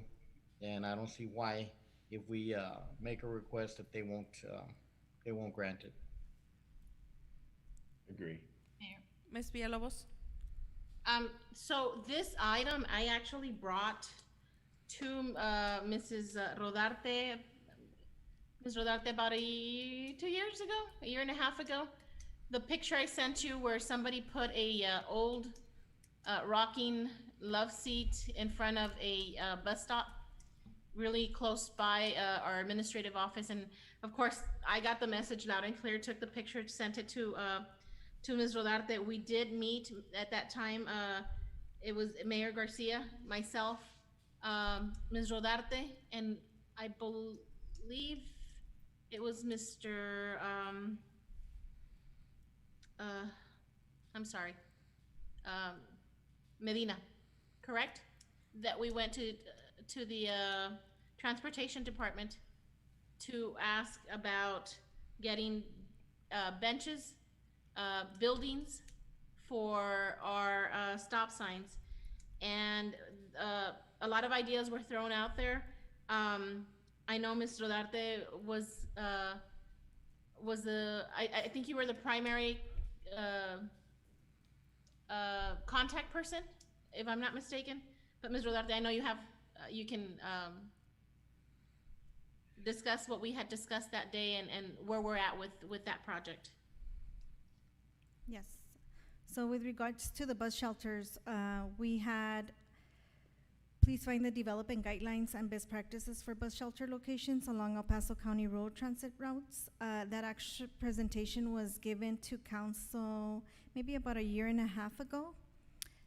And I don't see why, if we make a request, that they won't grant it. Agree. Ms. Villalobos? So this item, I actually brought to Mrs. Rodarte, Ms. Rodarte, about 2 years ago, a year and a half ago. The picture I sent you where somebody put a old rocking love seat in front of a bus stop, really close by our administrative office. And of course, I got the message loud and clear, took the picture, sent it to Ms. Rodarte. We did meet at that time. It was Mayor Garcia, myself, Ms. Rodarte, and I believe it was Mr. I'm sorry, Medina, correct? That we went to the transportation department to ask about getting benches, buildings for our stop signs. And a lot of ideas were thrown out there. I know Ms. Rodarte was I think you were the primary contact person, if I'm not mistaken. But Ms. Rodarte, I know you have, you can discuss what we had discussed that day and where we're at with that project. Yes. So with regards to the bus shelters, we had, please find the development guidelines and best practices for bus shelter locations along El Paso County road transit routes. That actual presentation was given to council maybe about a year and a half ago.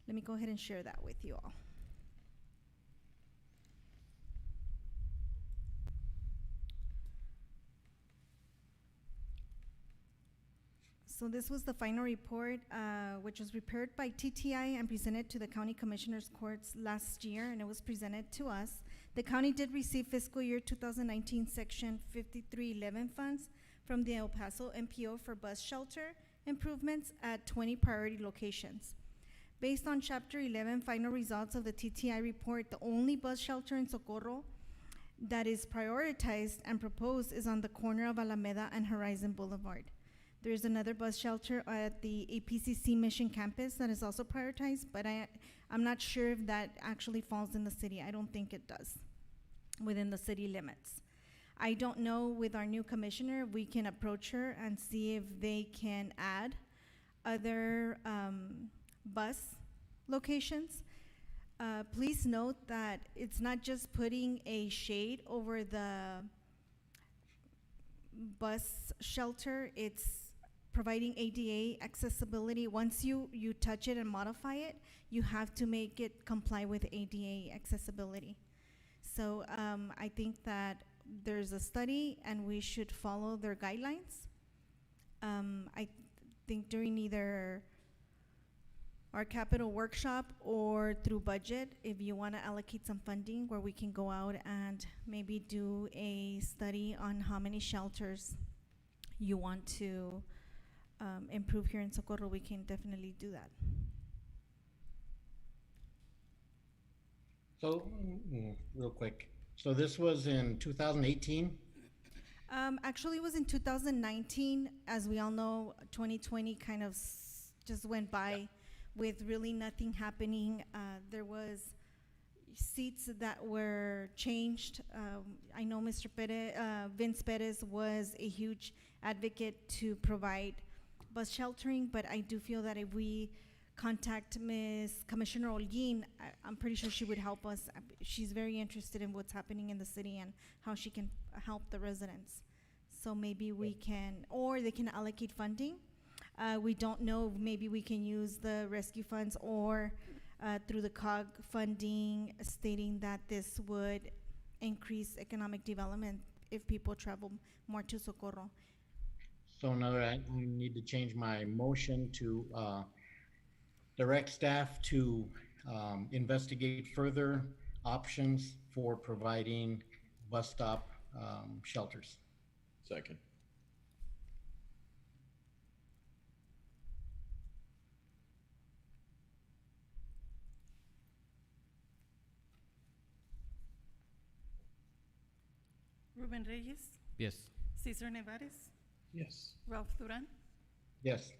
Let me go ahead and share that with you all. So this was the final report, which was prepared by TTI and presented to the County Commissioners Courts last year, and it was presented to us. The county did receive fiscal year 2019 Section 5311 funds from the El Paso MPO for bus shelter improvements at 20 priority locations. Based on Chapter 11 final results of the TTI report, the only bus shelter in Socorro that is prioritized and proposed is on the corner of Alameda and Horizon Boulevard. There's another bus shelter at the APCC Mission Campus that is also prioritized, but I'm not sure if that actually falls in the city. I don't think it does within the city limits. I don't know with our new commissioner, we can approach her and see if they can add other bus locations. Please note that it's not just putting a shade over the bus shelter, it's providing ADA accessibility. Once you touch it and modify it, you have to make it comply with ADA accessibility. So I think that there's a study and we should follow their guidelines. I think during either our capital workshop or through budget, if you want to allocate some funding where we can go out and maybe do a study on how many shelters you want to improve here in Socorro, we can definitely do that. So, real quick, so this was in 2018? Actually, it was in 2019. As we all know, 2020 kind of just went by with really nothing happening. There was, seats that were changed. I know Mr. Perez, Vince Perez was a huge advocate to provide bus sheltering, but I do feel that if we contact Ms. Commissioner Olguin, I'm pretty sure she would help us. She's very interested in what's happening in the city and how she can help the residents. So maybe we can, or they can allocate funding. We don't know, maybe we can use the rescue funds or through the COG funding, stating that this would increase economic development if people travel more to Socorro. So now I need to change my motion to direct staff to investigate further options for providing bus stop shelters. Second. Ruben Reyes, Yes. Cesar Nevares, Yes. Ralph Duran, Yes.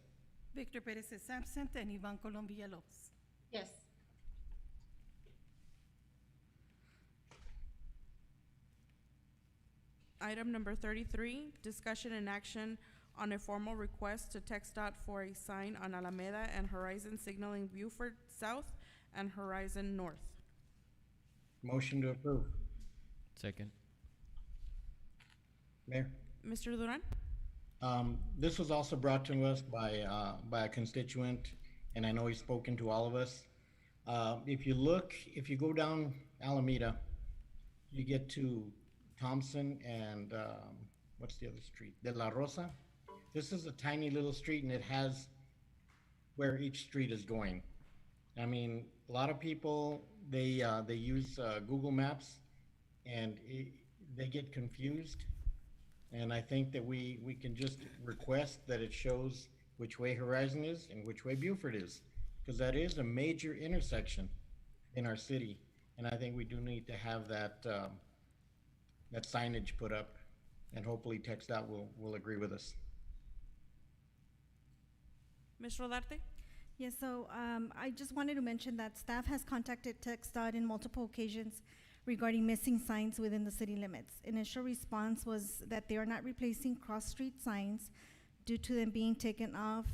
Victor Perez is absent, and Ivan Colom Villalobos. Yes. Item number 33, discussion and action on a formal request to TxDOT for a sign on Alameda and Horizon signaling Buford South and Horizon North. Motion to approve. Second. Mayor? Mr. Duran? This was also brought to us by a constituent, and I know he's spoken to all of us. If you go down Alameda, you get to Thompson and what's the other street? De La Rosa. This is a tiny little street, and it has where each street is going. I mean, a lot of people, they use Google Maps, and they get confused. And I think that we can just request that it shows which way Horizon is and which way Buford is, because that is a major intersection in our city. And I think we do need to have that that signage put up, and hopefully TxDOT will agree with us. Ms. Rodarte? Yes, so I just wanted to mention that staff has contacted TxDOT in multiple occasions regarding missing signs within the city limits. Initial response was that they are not replacing cross-street signs due to them being taken off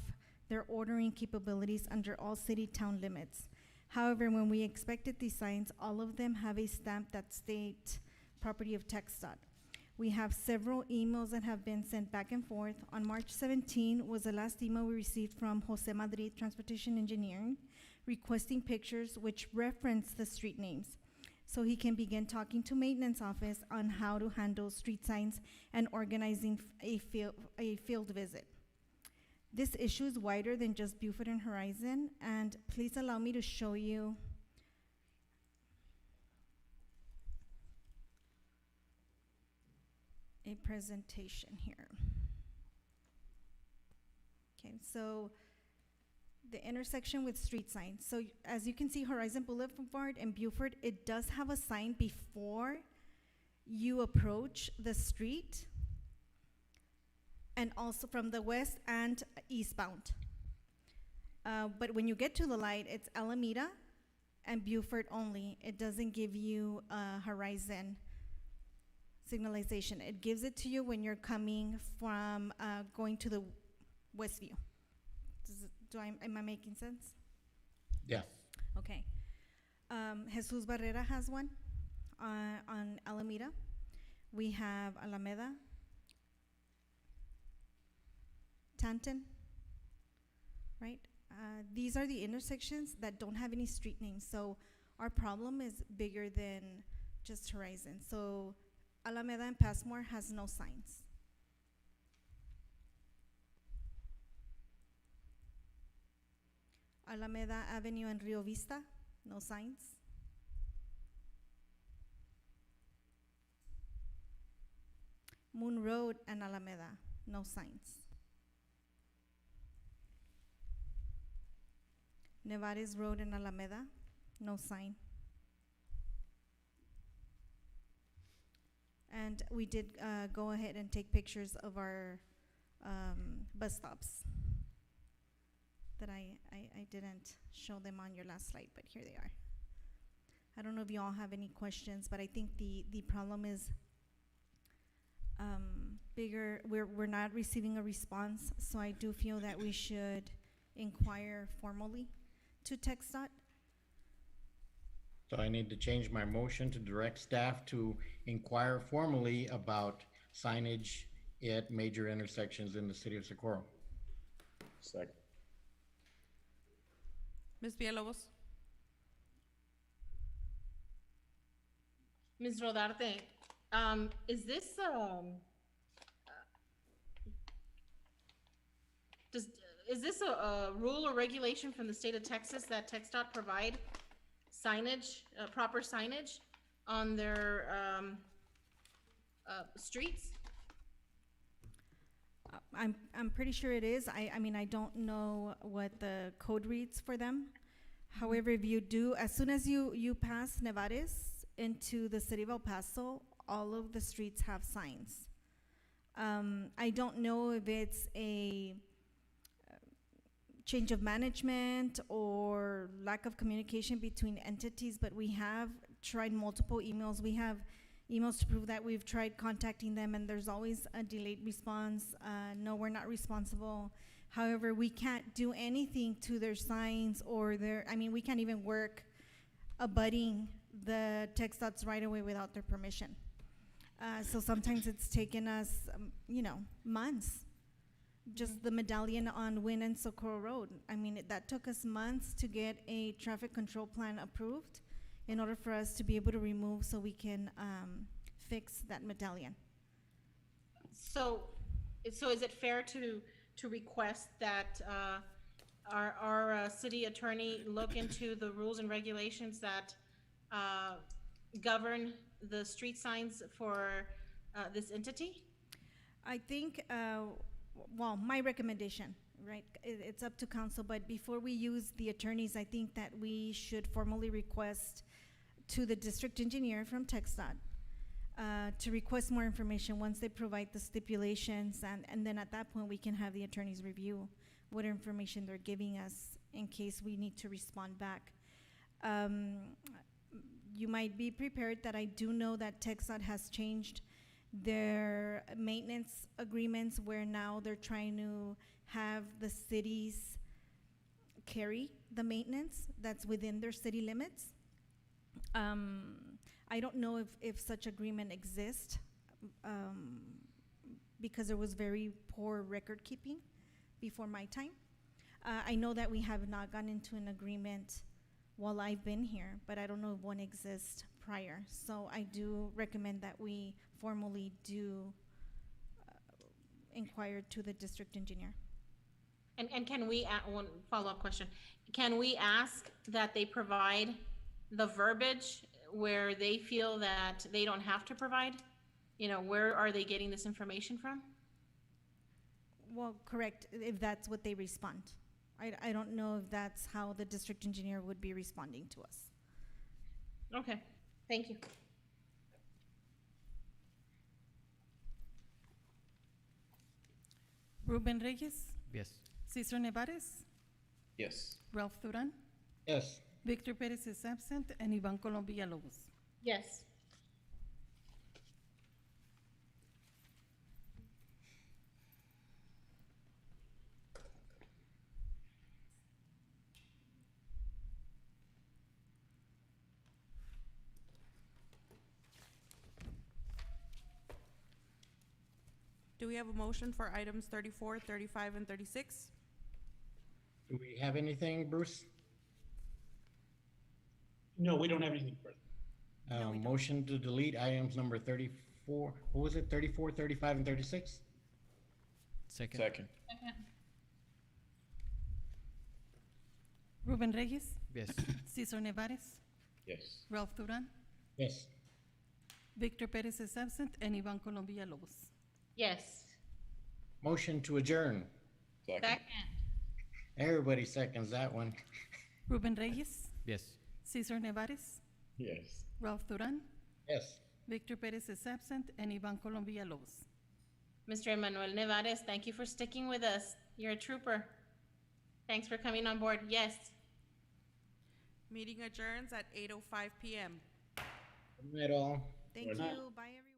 their ordering capabilities under all city-town limits. However, when we inspected these signs, all of them have a stamp that state property of TxDOT. We have several emails that have been sent back and forth. On March 17 was the last email we received from Jose Madrid Transportation Engineering requesting pictures which reference the street names, so he can begin talking to maintenance office on how to handle street signs and organizing a field visit. This issue is wider than just Buford and Horizon, and please allow me to show you a presentation here. Okay, so the intersection with street signs. So as you can see, Horizon Boulevard and Buford, it does have a sign before you approach the street, and also from the west and eastbound. But when you get to the light, it's Alameda and Buford only. It doesn't give you Horizon signalization. It gives it to you when you're coming from going to the Westview. Am I making sense? Yeah. Okay. Jesus Barrera has one on Alameda. We have Alameda, Tanton, right? These are the intersections that don't have any street names. So our problem is bigger than just Horizon. So Alameda and Passmore has no signs. Alameda Avenue and Rio Vista, no signs. Moon Road and Alameda, no signs. Nevares Road and Alameda, no sign. And we did go ahead and take pictures of our bus stops that I didn't show them on your last slide, but here they are. I don't know if you all have any questions, but I think the problem is bigger. We're not receiving a response, so I do feel that we should inquire formally to TxDOT. So I need to change my motion to direct staff to inquire formally about signage at major intersections in the city of Socorro. Second. Ms. Villalobos? Ms. Rodarte, is this, is this a rule or regulation from the state of Texas that TxDOT provide signage, proper signage on their, streets? I'm pretty sure it is. I mean, I don't know what the code reads for them. However, if you do, as soon as you pass Nevares into the city of El Paso, all of the streets have signs. I don't know if it's a change of management or lack of communication between entities, but we have tried multiple emails. We have emails to prove that we've tried contacting them, and there's always a delayed response. No, we're not responsible. However, we can't do anything to their signs or we can't even work abutting the TxDOT's right away without their permission. So sometimes it's taken us, months. Just the medallion on Wynn and Socorro Road. I mean, that took us months to get a traffic control plan approved in order for us to be able to remove so we can fix that medallion. So is it fair to request that our city attorney look into the rules and regulations that govern the street signs for this entity? I think, my recommendation, right? It's up to council, but before we use the attorneys, I think that we should formally request to the district engineer from TxDOT to request more information once they provide the stipulations, and then at that point we can have the attorneys review what information they're giving us in case we need to respond back. You might be prepared that I do know that TxDOT has changed their maintenance agreements, where now they're trying to have the cities carry the maintenance that's within their city limits. I don't know if such agreement exists because there was very poor record keeping before my time. I know that we have not gone into an agreement while I've been here, but I don't know if one exists prior. So I do recommend that we formally do inquire to the district engineer. And can we, one follow-up question, can we ask that they provide the verbiage where they feel that they don't have to provide? Where are they getting this information from? Well, correct, if that's what they respond. I don't know if that's how the district engineer would be responding to us. Okay, thank you. Ruben Reyes, Yes. Cesar Nevares, Yes. Ralph Duran, Yes. Victor Perez is absent, and Ivan Colom Villalobos. Yes. Do we have a motion for items 34, 35, and 36? Do we have anything, Bruce? No, we don't have anything further. Motion to delete items number 34, what was it, 34, 35, and 36? Second. Second. Ruben Reyes, Yes. Cesar Nevares, Yes. Ralph Duran, Yes. Victor Perez is absent, and Ivan Colom Villalobos. Yes. Motion to adjourn. Second. Everybody seconds that one. Ruben Reyes, Yes. Cesar Nevares, Yes. Ralph Duran, Yes. Victor Perez is absent, and Ivan Colom Villalobos. Mr. Emmanuel Nevares, thank you for sticking with us. You're a trooper. Thanks for coming on board. Yes. Meeting adjourns at 8:05 p.m. Good night, all. Thank Good night. you. Bye, everyone.